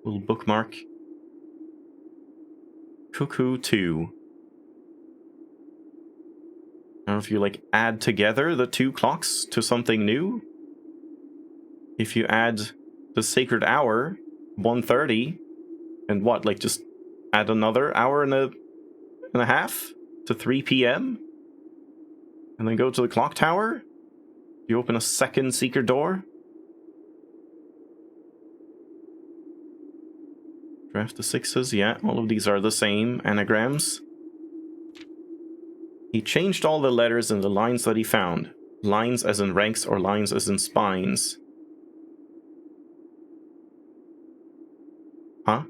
Little bookmark. Cuckoo 2. I don't know if you, like, add together the two clocks to something new. If you add the sacred hour, 1:30, and what, like, just add another hour and a half to 3 p.m. and then go to the clock tower. You open a second secret door. Draft the 6s, yeah, all of these are the same anagrams. He changed all the letters in the lines that he found. Lines as in ranks or lines as in spines. Huh?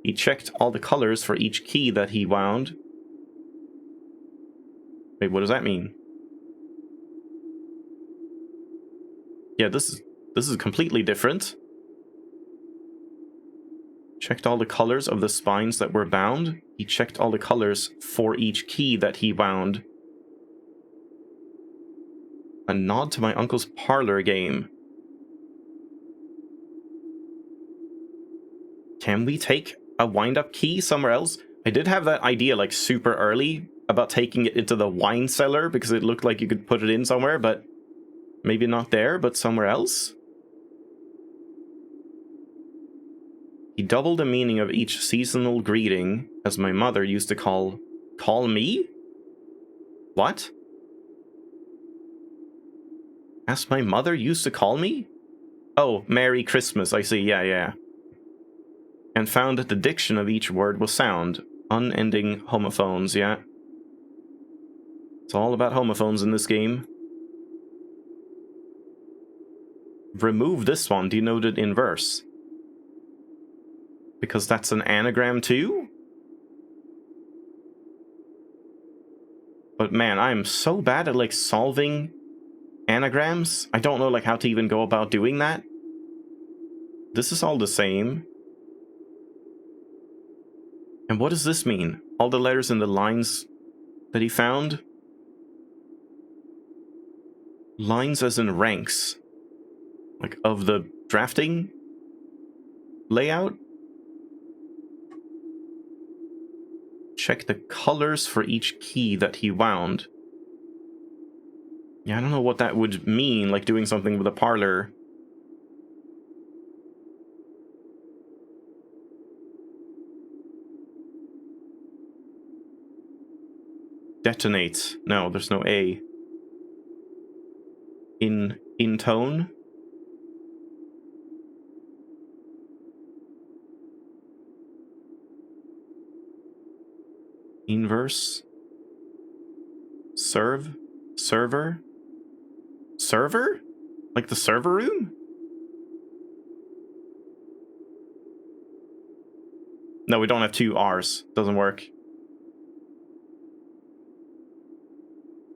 He checked all the colors for each key that he wound. Wait, what does that mean? Yeah, this is completely different. Checked all the colors of the spines that were bound. He checked all the colors for each key that he wound. A nod to my uncle's parlor game. Can we take a wind-up key somewhere else? I did have that idea, like, super early about taking it into the wine cellar because it looked like you could put it in somewhere, but maybe not there, but somewhere else. He doubled the meaning of each seasonal greeting, as my mother used to call me? What? As my mother used to call me? Oh, Merry Christmas, I see, yeah. And found that the diction of each word was sound. Unending homophones, yeah. It's all about homophones in this game. Remove this one, denoted in verse. Because that's an anagram too? But man, I'm so bad at, like, solving anagrams. I don't know, like, how to even go about doing that. This is all the same. And what does this mean? All the letters in the lines that he found? Lines as in ranks. Like, of the drafting layout? Check the colors for each key that he wound. Yeah, I don't know what that would mean, like doing something with a parlor. Detonate. No, there's no A. In tone? Inverse? Serve? Server? Server? Like the server room? No, we don't have two R's. Doesn't work.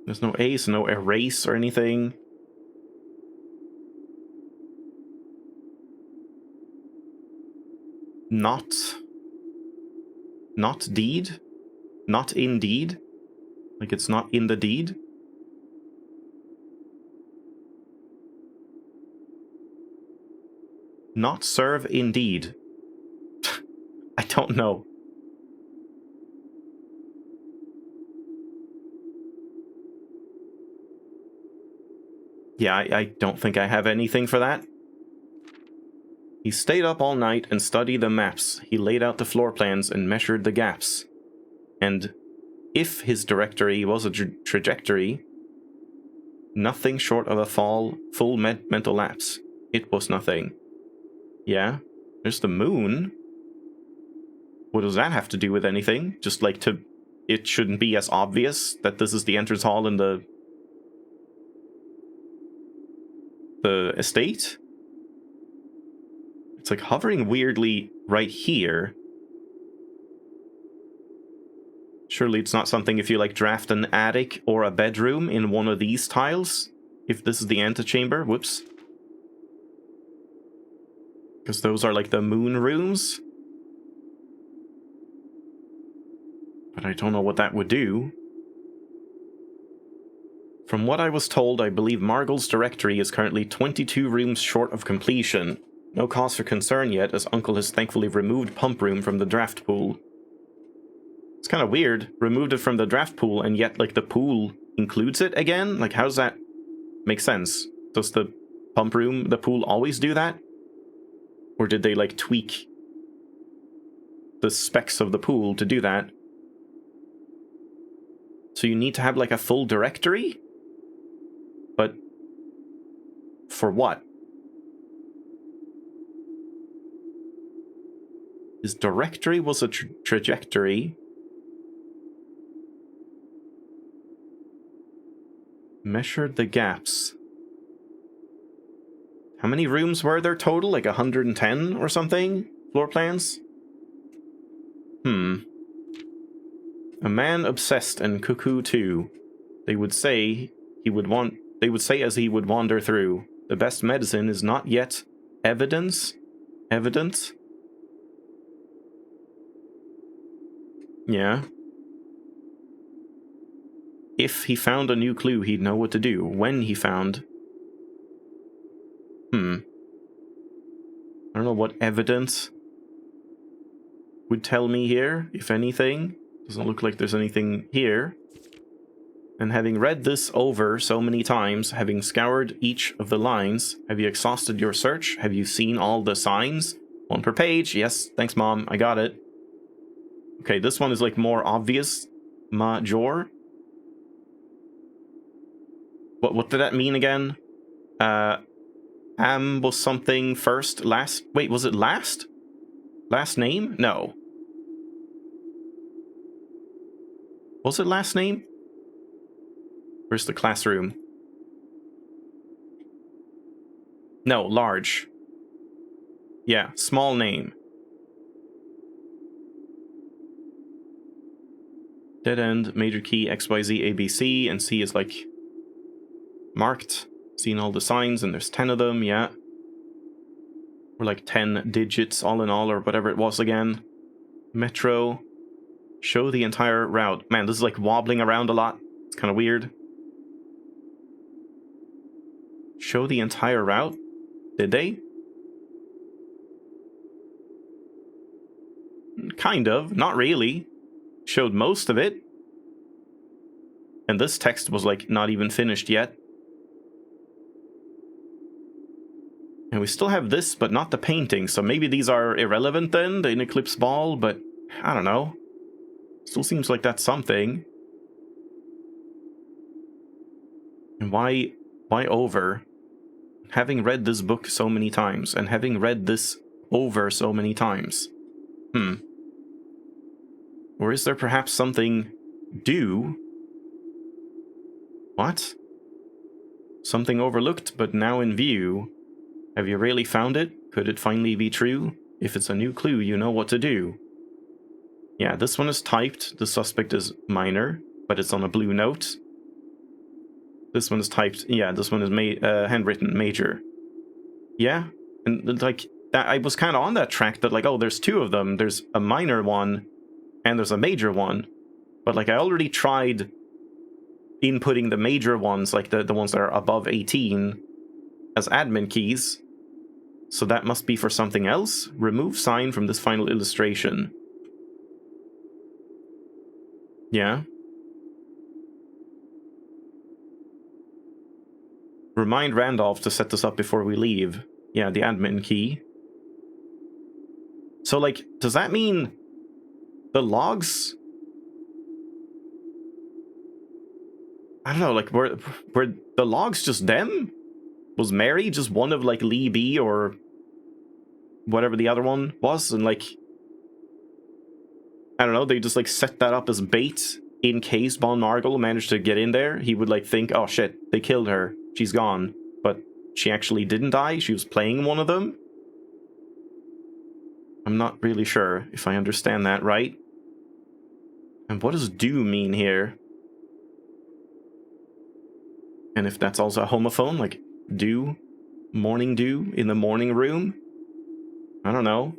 There's no A, so no erase or anything. Not deed? Not indeed? Like it's not in the deed? Not serve indeed. I don't know. Yeah, I don't think I have anything for that. He stayed up all night and studied the maps. He laid out the floor plans and measured the gaps. And if his directory was a trajectory, nothing short of a full mental lapse. It was nothing. Yeah, there's the moon. What does that have to do with anything? Just like it shouldn't be as obvious that this is the entrance hall in the estate? It's like hovering weirdly right here. Surely it's not something if you like draft an attic or a bedroom in one of these tiles? If this is the antechamber, whoops. Because those are like the moon rooms. But I don't know what that would do. From what I was told, I believe Margle's directory is currently 22 rooms short of completion. No cause for concern yet, as Uncle has thankfully removed Pump Room from the draft pool. It's kind of weird. Removed it from the draft pool, and yet, like, the pool includes it again? Like, how does that make sense? Does the Pump Room, the pool, always do that? Or did they, like, tweak the specs of the pool to do that? So you need to have, like, a full directory? But for what? His directory was a trajectory. Measured the gaps. How many rooms were there total? Like 110 or something? Floor plans? A man obsessed and cuckoo too. They would say as he would wander through. The best medicine is not yet evident? Yeah. If he found a new clue, he'd know what to do. When he found... I don't know what evidence would tell me here, if anything. Doesn't look like there's anything here. And having read this over so many times, having scoured each of the lines, have you exhausted your search? Have you seen all the signs? One per page. Yes, thanks, Mom. I got it. Okay, this one is like more obvious. Major. What did that mean again? Am was something first, last... Wait, was it last? Last name? No. Was it last name? Where's the classroom? No, large. Yeah, small name. Dead end, major key, XYZ, ABC, and C is like... marked. Seen all the signs, and there's 10 of them, yeah. Or like 10 digits all in all, or whatever it was again. Metro. Show the entire route. Man, this is like wobbling around a lot. It's kind of weird. Show the entire route? Did they? Kind of. Not really. Showed most of it. And this text was like not even finished yet. And we still have this, but not the painting. So maybe these are irrelevant then, the Eclipse Ball, but I don't know. Still seems like that's something. And why over? Having read this book so many times, and having read this over so many times. Or is there perhaps something due? What? Something overlooked, but now in view. Have you really found it? Could it finally be true? If it's a new clue, you know what to do. Yeah, this one is typed. The suspect is minor, but it's on a blue note. This one is typed. Yeah, this one is handwritten major. Yeah, and like that, I was kind of on that track that like, oh, there's two of them. There's a minor one, and there's a major one. But like, I already tried inputting the major ones, like the ones that are above 18, as admin keys. So that must be for something else. Remove sign from this final illustration. Yeah. Remind Randolph to set this up before we leave. Yeah, the admin key. So, like, does that mean the logs? I don't know, like, were the logs just them? Was Mary just one of, like, Lee B or whatever the other one was? And, like, I don't know, they just, like, set that up as bait in case Bon Margle managed to get in there. He would, like, think, oh, shit, they killed her. She's gone. But she actually didn't die. She was playing one of them. I'm not really sure if I understand that right. And what does do mean here? And if that's also a homophone, like dew, morning dew in the morning room? I don't know.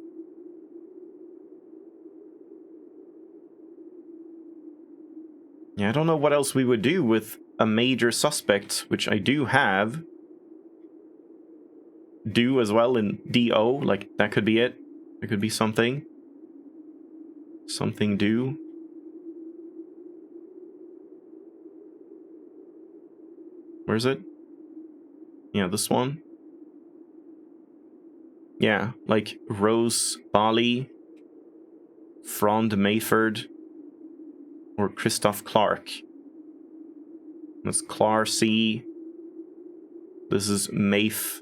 Yeah, I don't know what else we would do with a major suspect, which I do have. Do as well in D-O, like that could be it. It could be something. Something do. Where is it? Yeah, this one. Yeah, like Rose Bali, Frond Mayford, or Christoph Clark. That's Clarcy. This is Mayf,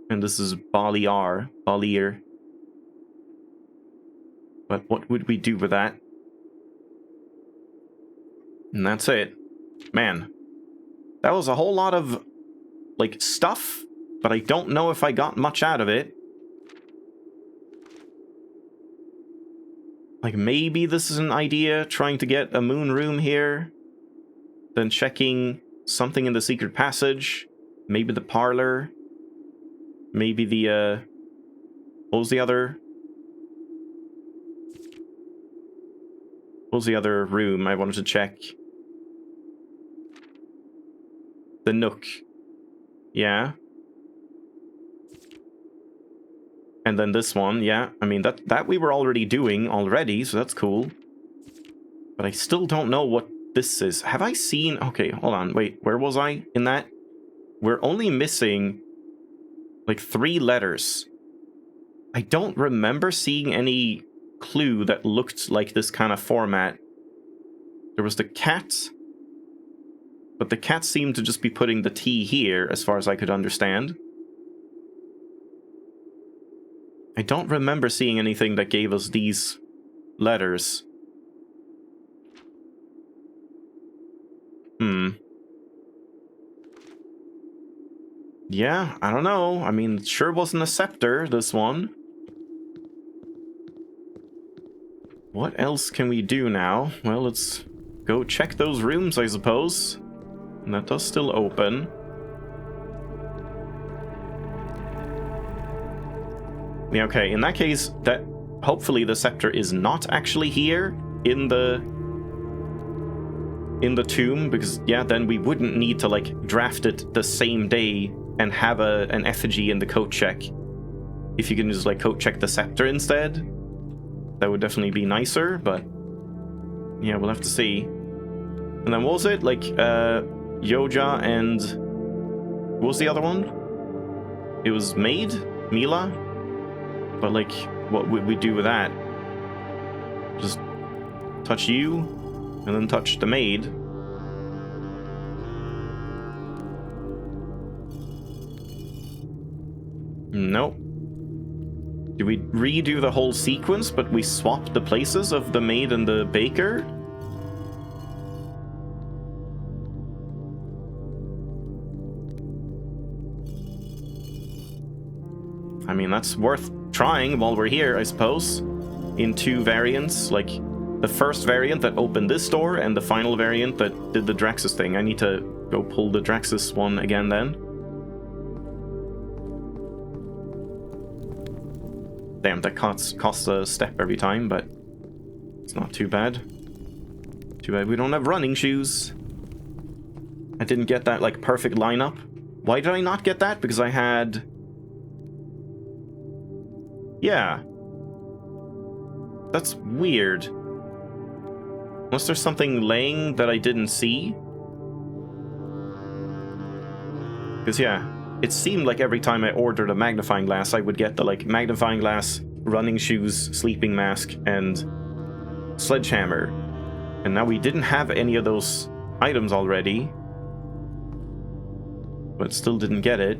and this is Balier. But what would we do with that? And that's it. Man, that was a whole lot of, like, stuff, but I don't know if I got much out of it. Like, maybe this is an idea, trying to get a moon room here, then checking something in the secret passage, maybe the parlor, maybe the, what was the other room I wanted to check? The Nook. Yeah. And then this one, yeah. I mean, that we were already doing already, so that's cool. But I still don't know what this is. Have I seen... Okay, hold on. Wait, where was I in that? We're only missing, like, 3 letters. I don't remember seeing any clue that looked like this kind of format. There was the cat... But the cat seemed to just be putting the T here, as far as I could understand. I don't remember seeing anything that gave us these letters. Yeah, I don't know. I mean, it sure wasn't a scepter, this one. What else can we do now? Well, let's go check those rooms, I suppose. And that does still open. Yeah, okay, in that case, that hopefully the scepter is not actually here in the tomb, because yeah, then we wouldn't need to like draft it the same day and have an effigy in the coat check. If you can just like coat check the scepter instead, that would definitely be nicer, but yeah, we'll have to see. And then what was it? Like Yoja and what was the other one? It was Maid? Mila? But like, what would we do with that? Just touch you and then touch the maid. Nope. Did we redo the whole sequence, but we swapped the places of the maid and the baker? I mean, that's worth trying while we're here, I suppose. In two variants, like the first variant that opened this door and the final variant that did the Draxus thing. I need to go pull the Draxus one again then. Damn, that costs a step every time, but it's not too bad. Too bad we don't have running shoes. I didn't get that, like, perfect lineup. Why did I not get that? Because I had... Yeah. That's weird. Unless there's something laying that I didn't see. Because, yeah, it seemed like every time I ordered a magnifying glass, I would get the, like, magnifying glass, running shoes, sleeping mask, and sledgehammer. And now we didn't have any of those items already. But still didn't get it.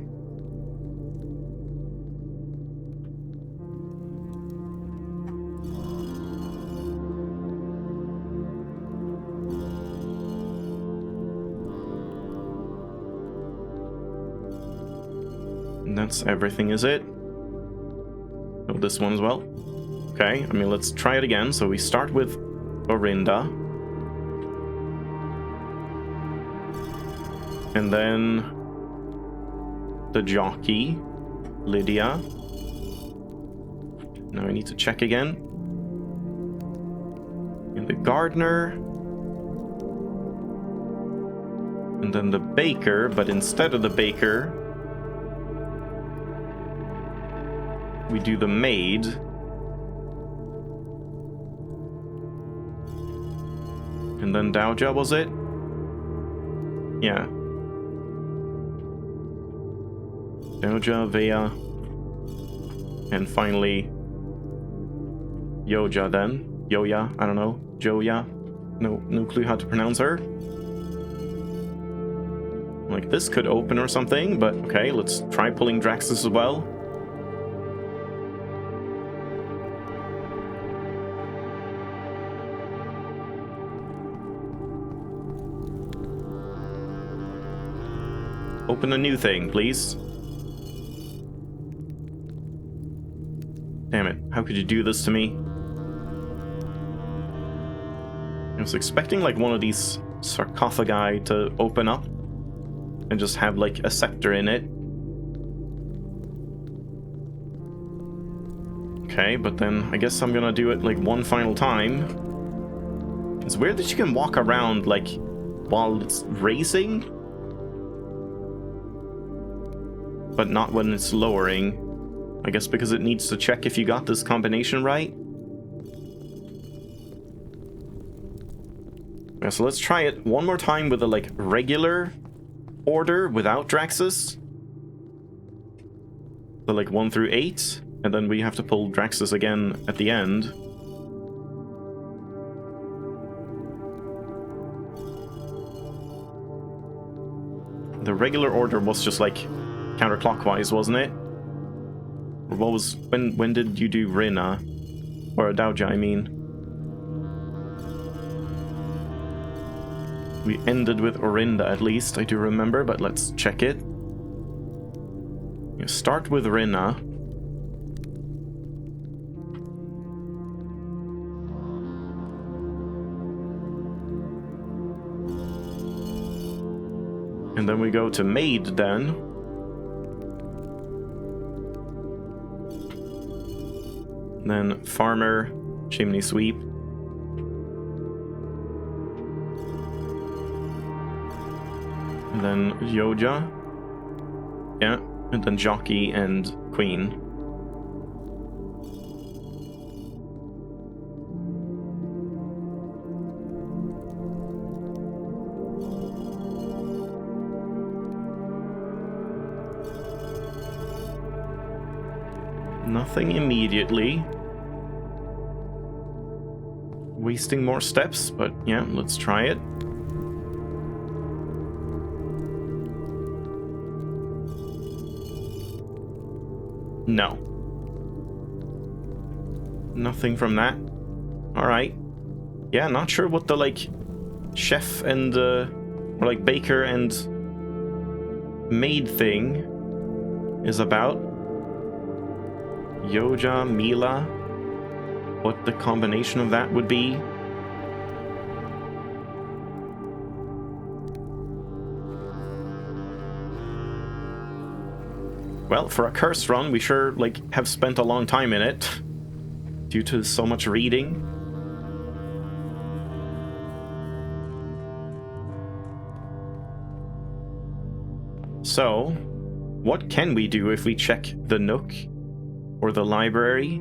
And that's everything, is it? Oh, this one as well. Okay, I mean, let's try it again. So we start with Orinda. And then the jockey, Lydia. Now I need to check again. And the gardener. And then the baker, but instead of the baker, we do the maid. And then Dowager, was it? Yeah. Dowager, Vea. And finally Yoja then. Yoya, I don't know. Joya. No clue how to pronounce her. Like, this could open or something, but okay, let's try pulling Draxus as well. Open a new thing, please. Damn it, how could you do this to me? I was expecting like one of these sarcophagi to open up and just have like a scepter in it. Okay, but then I guess I'm gonna do it like one final time. It's weird that you can walk around like while it's raising, but not when it's lowering. I guess because it needs to check if you got this combination right. Yeah, so let's try it one more time with a like regular order without Draxus. So like 1 through 8, and then we have to pull Draxus again at the end. The regular order was just like counterclockwise, wasn't it? Or what was, when did you do Rina? Or Dowager, I mean. We ended with Orinda at least, I do remember, but let's check it. You start with Rina. And then we go to Maid then. Then farmer, chimney sweep. And then Yoja. Yeah, and then jockey and queen. Nothing immediately. Wasting more steps, but yeah, let's try it. No. Nothing from that. Alright. Yeah, not sure what the, like, chef and, or, like, baker and maid thing is about. Yoja, Mila. What the combination of that would be. Well, for a curse run, we sure, like, have spent a long time in it. Due to so much reading. So, what can we do if we check the Nook? Or the library?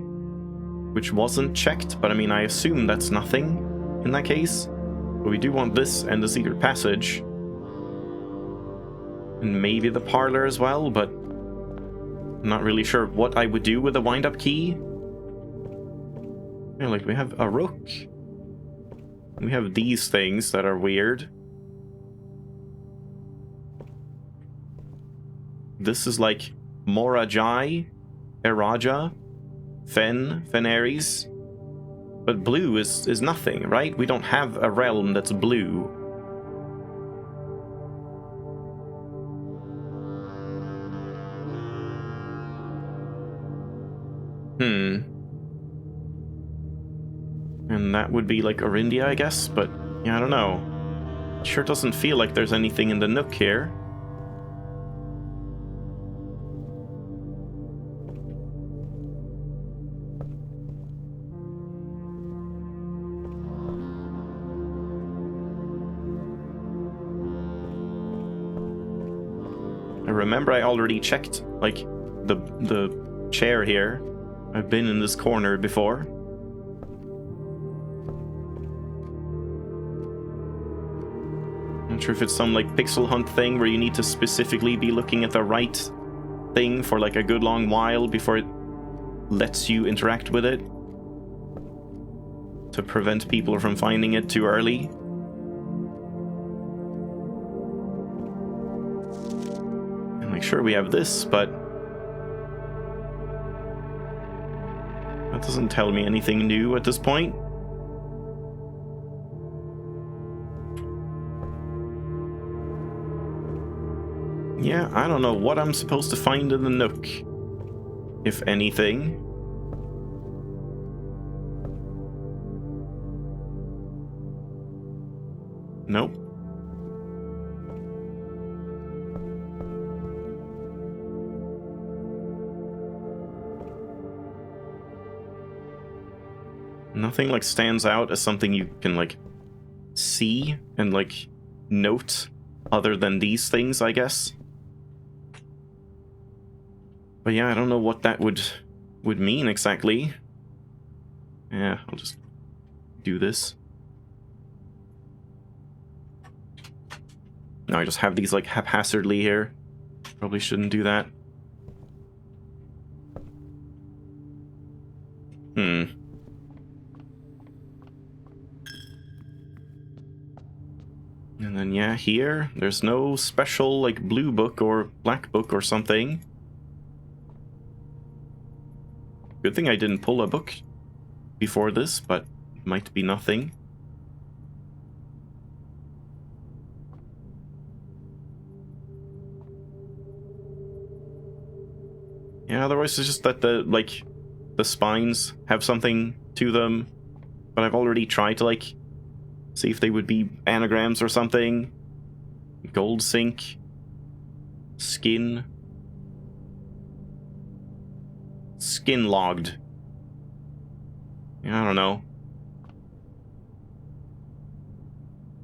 Which wasn't checked, but I mean, I assume that's nothing in that case. But we do want this and the secret passage. And maybe the parlor as well, but I'm not really sure what I would do with the wind-up key. Yeah, like, we have a rook. We have these things that are weird. This is like Morajai, Eraja, Fenaries. But blue is nothing, right? We don't have a realm that's blue. And that would be like Orindia, I guess, but yeah, I don't know. It sure doesn't feel like there's anything in the Nook here. I remember I already checked, like, the chair here. I've been in this corner before. Not sure if it's some, like, pixel hunt thing where you need to specifically be looking at the right thing for, like, a good long while before it lets you interact with it. To prevent people from finding it too early. And, like, sure, we have this, but that doesn't tell me anything new at this point. Yeah, I don't know what I'm supposed to find in the Nook, if anything. Nope. Nothing, like, stands out as something you can, like, see and, like, note other than these things, I guess. But yeah, I don't know what that would mean exactly. Yeah, I'll just do this. No, I just have these, like, haphazardly here. Probably shouldn't do that. And then, yeah, here, there's no special, like, blue book or black book or something. Good thing I didn't pull a book before this, but it might be nothing. Yeah, otherwise it's just that the spines have something to them. But I've already tried to, like, see if they would be anagrams or something. Gold sink. Skin. Skin logged. I don't know.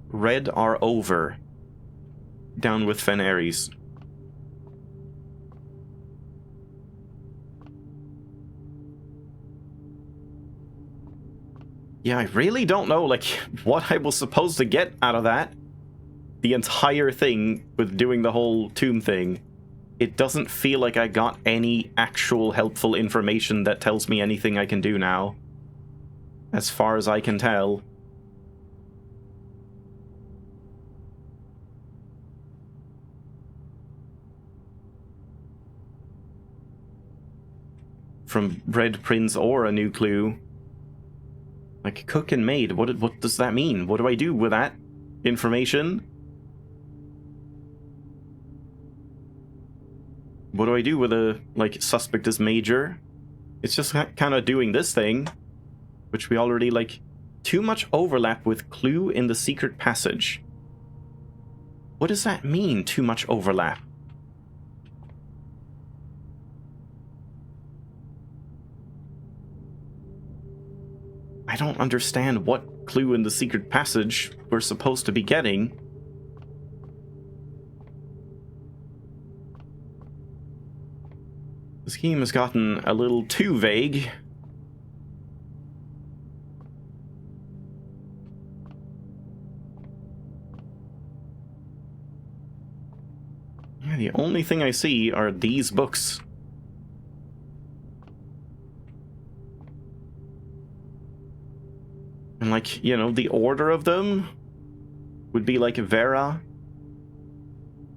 Red are over. Down with Fenaries. Yeah, I really don't know, like, what I was supposed to get out of that. The entire thing with doing the whole tomb thing. It doesn't feel like I got any actual helpful information that tells me anything I can do now. As far as I can tell. From Red Prince or a new clue. Like, cook and maid, what does that mean? What do I do with that information? What do I do with a, like, suspect as major? It's just kind of doing this thing, which we already, like, too much overlap with clue in the secret passage. What does that mean, too much overlap? I don't understand what clue in the secret passage we're supposed to be getting. The scheme has gotten a little too vague. Yeah, the only thing I see are these books. And, like, you know, the order of them would be like Vera,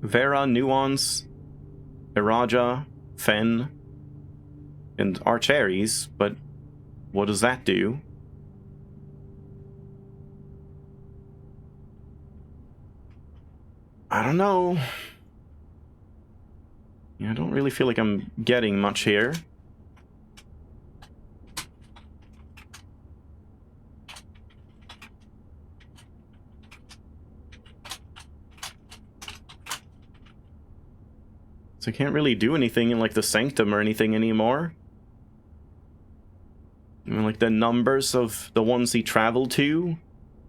Nuance, Iraja, Fen, and Archeries, but what does that do? I don't know. Yeah, I don't really feel like I'm getting much here. So I can't really do anything in, like, the Sanctum or anything anymore. I mean, like, the numbers of the ones he traveled to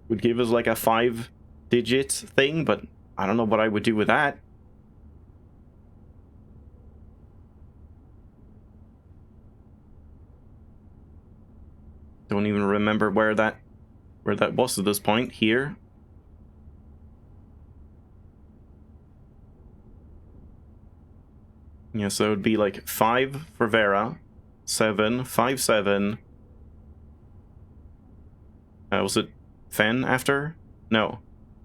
would give us, like, a 5-digit thing, but I don't know what I would do with that. Don't even remember where that was at this point. Here. Yeah, so it would be like 5 for Vera, 7, 5, 7. Was it Fen after? No.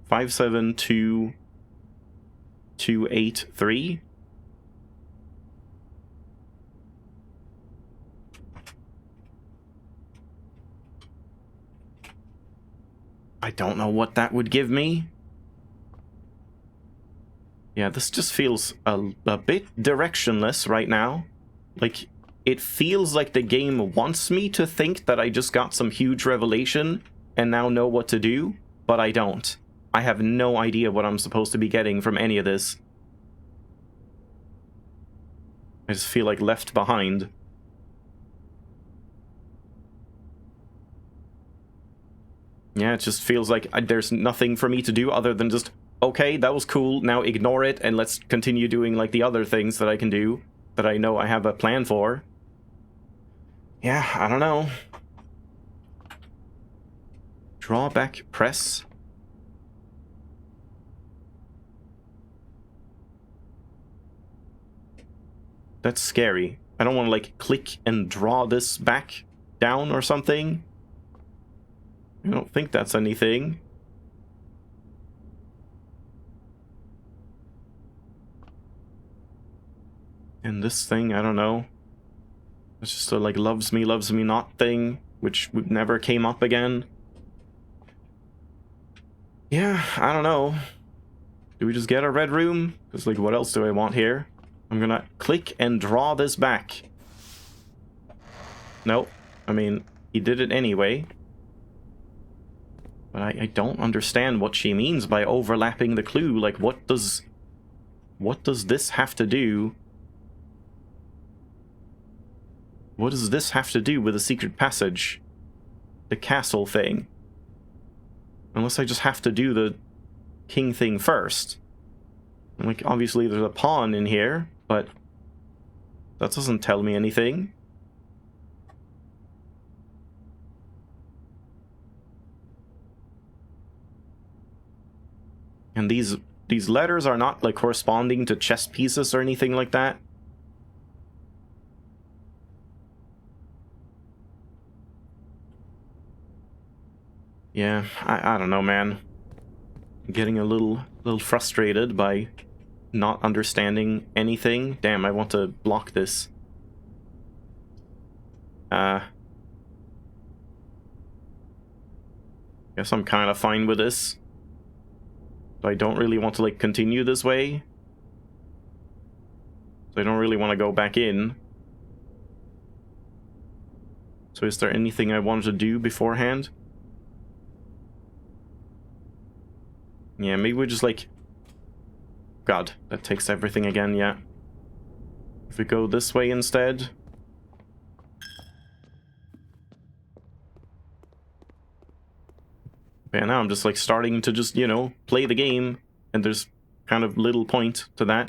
5, 7, 2, 2, 8, 3. I don't know what that would give me. Yeah, this just feels a bit directionless right now. Like, it feels like the game wants me to think that I just got some huge revelation and now know what to do, but I don't. I have no idea what I'm supposed to be getting from any of this. I just feel like left behind. Yeah, it just feels like there's nothing for me to do other than just, okay, that was cool, now ignore it, and let's continue doing, like, the other things that I can do, that I know I have a plan for. Yeah, I don't know. Draw back, press. That's scary. I don't want to, like, click and draw this back down or something. I don't think that's anything. And this thing, I don't know. It's just a, like, loves me not thing, which never came up again. Yeah, I don't know. Do we just get a red room? Because, like, what else do I want here? I'm gonna click and draw this back. Nope. I mean, he did it anyway. But I don't understand what she means by overlapping the clue. Like, what does this have to do? What does this have to do with the secret passage? the castle thing. Unless I just have to do the king thing first. And, like, obviously there's a pawn in here, but that doesn't tell me anything. And these letters are not, like, corresponding to chess pieces or anything like that. Yeah, I don't know, man. I'm getting a little frustrated by not understanding anything. Damn, I want to block this. Guess I'm kind of fine with this. I don't really want to, like, continue this way. So I don't really want to go back in. So is there anything I wanted to do beforehand? Yeah, maybe we just, like... God, that takes everything again, yeah. If we go this way instead... Yeah, now I'm just, like, starting to just, you know, play the game, and there's kind of little point to that.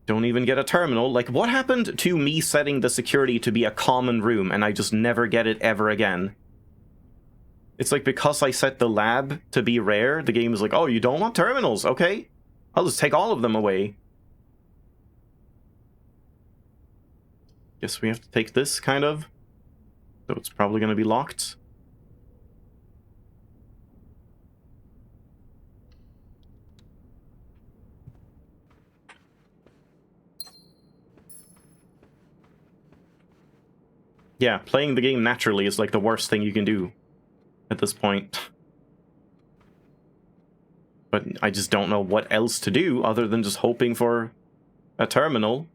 Don't even get a terminal. Like, what happened to me setting the security to be a common room, and I just never get it ever again? It's like, because I set the lab to be rare, the game is like, oh, you don't want terminals? Okay. I'll just take all of them away. Guess we have to take this, kind of. So it's probably going to be locked. Yeah, playing the game naturally is like the worst thing you can do at this point. But I just don't know what else to do other than just hoping for a terminal.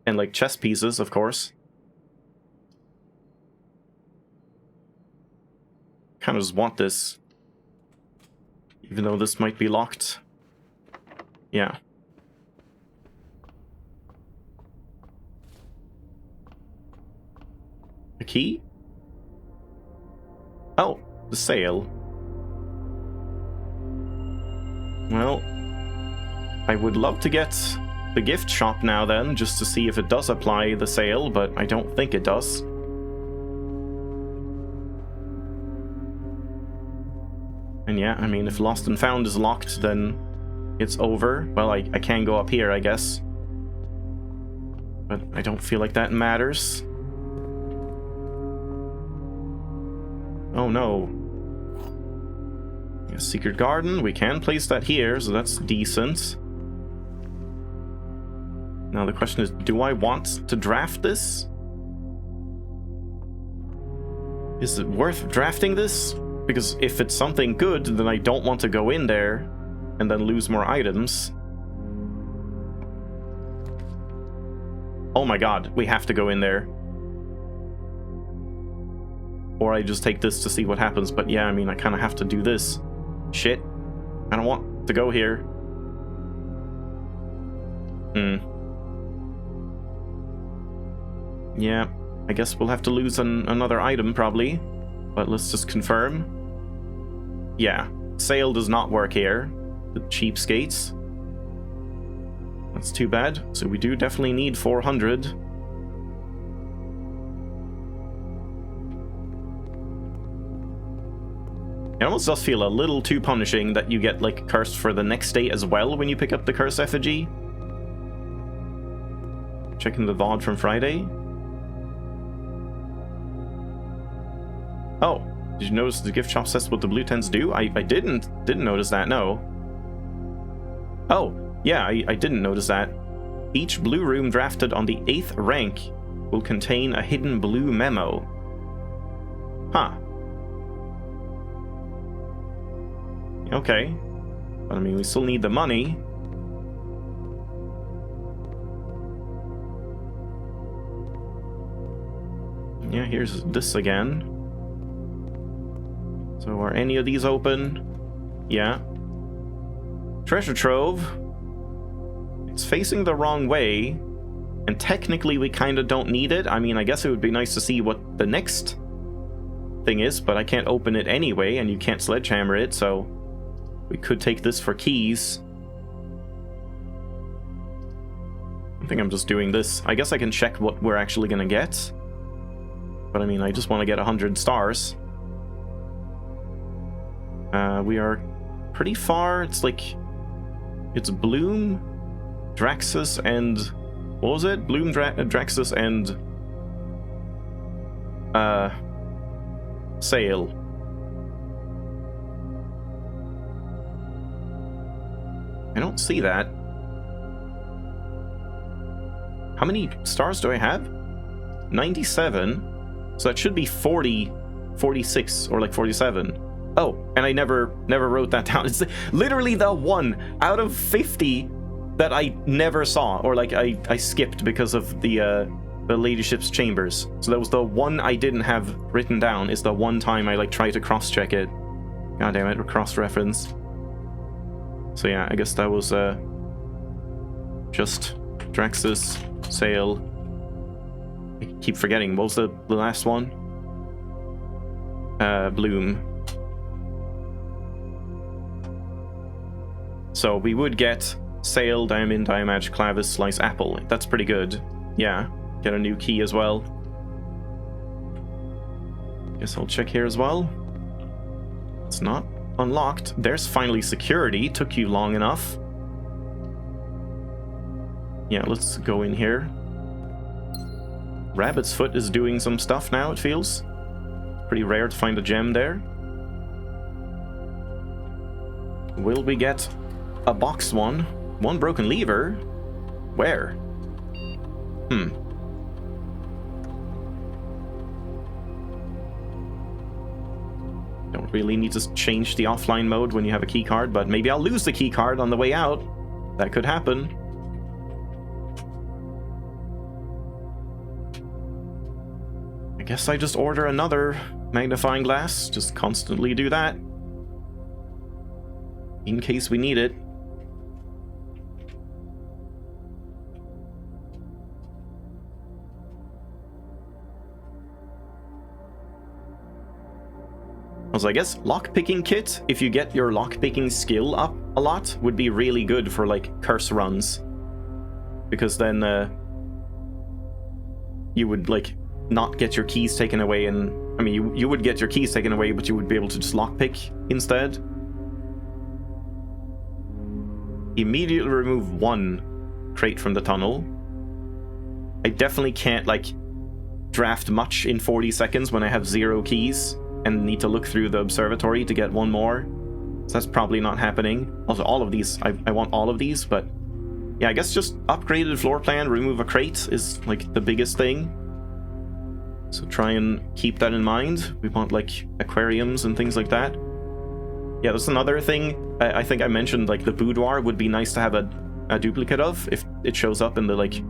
And, like, chess pieces, of course. Kind of just want this. Even though this might be locked. Yeah. A key? Oh, the sale. Well, I would love to get the gift shop now then, just to see if it does apply the sale, but I don't think it does. And yeah, I mean, if Lost and Found is locked, then it's over. Well, I can go up here, I guess. But I don't feel like that matters. Oh no. A secret garden, we can place that here, so that's decent. Now the question is, do I want to draft this? Is it worth drafting this? Because if it's something good, then I don't want to go in there and then lose more items. Oh my god, we have to go in there. Or I just take this to see what happens, but yeah, I mean, I kind of have to do this. Shit. I don't want to go here. Yeah, I guess we'll have to lose another item, probably. But let's just confirm. Yeah, sale does not work here. The cheapskates. That's too bad. So we do definitely need 400. It almost does feel a little too punishing that you get, like, cursed for the next day as well when you pick up the curse effigy. Checking the VOD from Friday. Oh, did you notice the gift shop says what the blue tents do? I didn't notice that, no. Oh, yeah, I didn't notice that. Each blue room drafted on the 8th rank will contain a hidden blue memo. Huh. Okay. But I mean, we still need the money. Yeah, here's this again. So are any of these open? Yeah. Treasure trove. It's facing the wrong way. And technically we kind of don't need it. I mean, I guess it would be nice to see what the next thing is, but I can't open it anyway, and you can't sledgehammer it, so we could take this for keys. I think I'm just doing this. I guess I can check what we're actually gonna get. But I mean, I just want to get 100 stars. We are pretty far. It's like... It's Bloom, Draxus, and... What was it? Bloom, Draxus, and... Sail. I don't see that. How many stars do I have? 97. So that should be 40, 46, or like 47. Oh, and I never wrote that down. It's literally the one out of 50 that I never saw, or like I skipped because of the ladyship's chambers. So that was the one I didn't have written down. Is the one time I like try to cross-check it. God damn it, cross-reference. So yeah, I guess that was just Draxus, Sail. I keep forgetting. What was the last one? Bloom. So we would get Sail, Diamond, Diamage, Clavis, Slice, Apple. That's pretty good. Yeah. Get a new key as well. Guess I'll check here as well. It's not unlocked. There's finally security. Took you long enough. Yeah, let's go in here. Rabbit's Foot is doing some stuff now, it feels. Pretty rare to find a gem there. Will we get a box one? One broken lever? Where? Don't really need to change the offline mode when you have a key card, but maybe I'll lose the key card on the way out. That could happen. I guess I just order another magnifying glass. Just constantly do that. In case we need it. Also, I guess lockpicking kit, if you get your lockpicking skill up a lot, would be really good for like curse runs. Because then you would like not get your keys taken away, and I mean you would get your keys taken away, but you would be able to just lockpick instead. Immediately remove one crate from the tunnel. I definitely can't like draft much in 40 seconds when I have 0 keys and need to look through the observatory to get one more. So that's probably not happening. Also, all of these, I want all of these, but yeah, I guess just upgraded floor plan, remove a crate is like the biggest thing. So try and keep that in mind. We want like aquariums and things like that. Yeah, that's another thing. I think I mentioned like the boudoir would be nice to have a duplicate of if it shows up in the like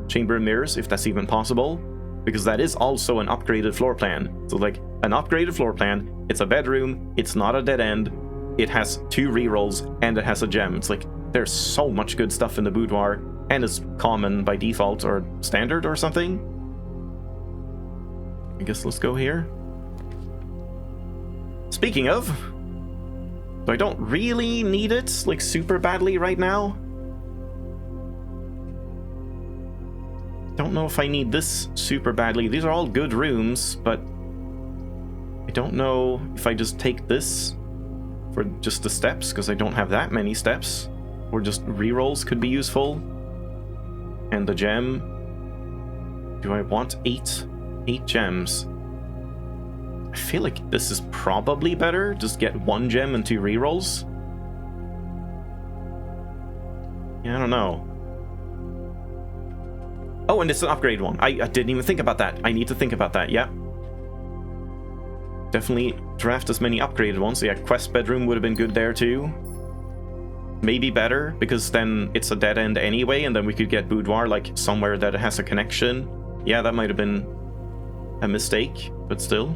chamber mirrors, if that's even possible. Because that is also an upgraded floor plan. So like an upgraded floor plan, it's a bedroom, it's not a dead end, it has 2 rerolls, and it has a gem. It's like there's so much good stuff in the boudoir, and it's common by default or standard or something. I guess let's go here. Speaking of, so I don't really need it like super badly right now. Don't know if I need this super badly. These are all good rooms, but I don't know if I just take this for just the steps, because I don't have that many steps. Or just rerolls could be useful. And the gem. Do I want 8 gems? I feel like this is probably better. Just get 1 gem and 2 rerolls. Yeah, I don't know. Oh, and it's an upgrade one. I didn't even think about that. I need to think about that, yeah. Definitely draft as many upgraded ones. So yeah, quest bedroom would have been good there too. Maybe better, because then it's a dead end anyway, and then we could get boudoir like somewhere that has a connection. Yeah, that might have been a mistake, but still.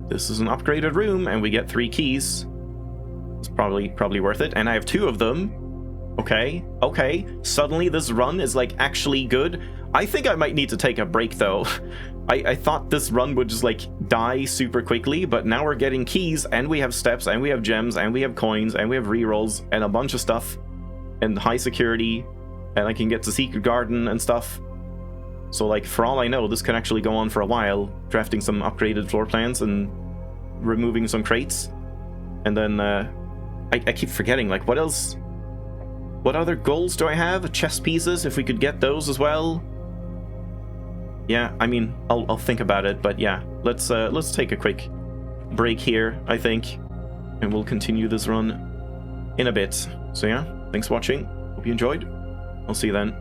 This is an upgraded room, and we get 3 keys. It's probably worth it, and I have 2 of them. Okay, okay. Suddenly this run is like actually good. I think I might need to take a break though. I thought this run would just like die super quickly, but now we're getting keys and we have steps and we have gems and we have coins and we have rerolls and a bunch of stuff and high security, and I can get to Secret Garden and stuff. So like for all I know, this can actually go on for a while, drafting some upgraded floor plans and removing some crates. And then I keep forgetting, like, what else? What other goals do I have? Chess pieces, if we could get those as well. Yeah, I mean, I'll think about it, but yeah, let's take a quick break here, I think, and we'll continue this run in a bit. So yeah, thanks for watching. Hope you enjoyed. I'll see you then.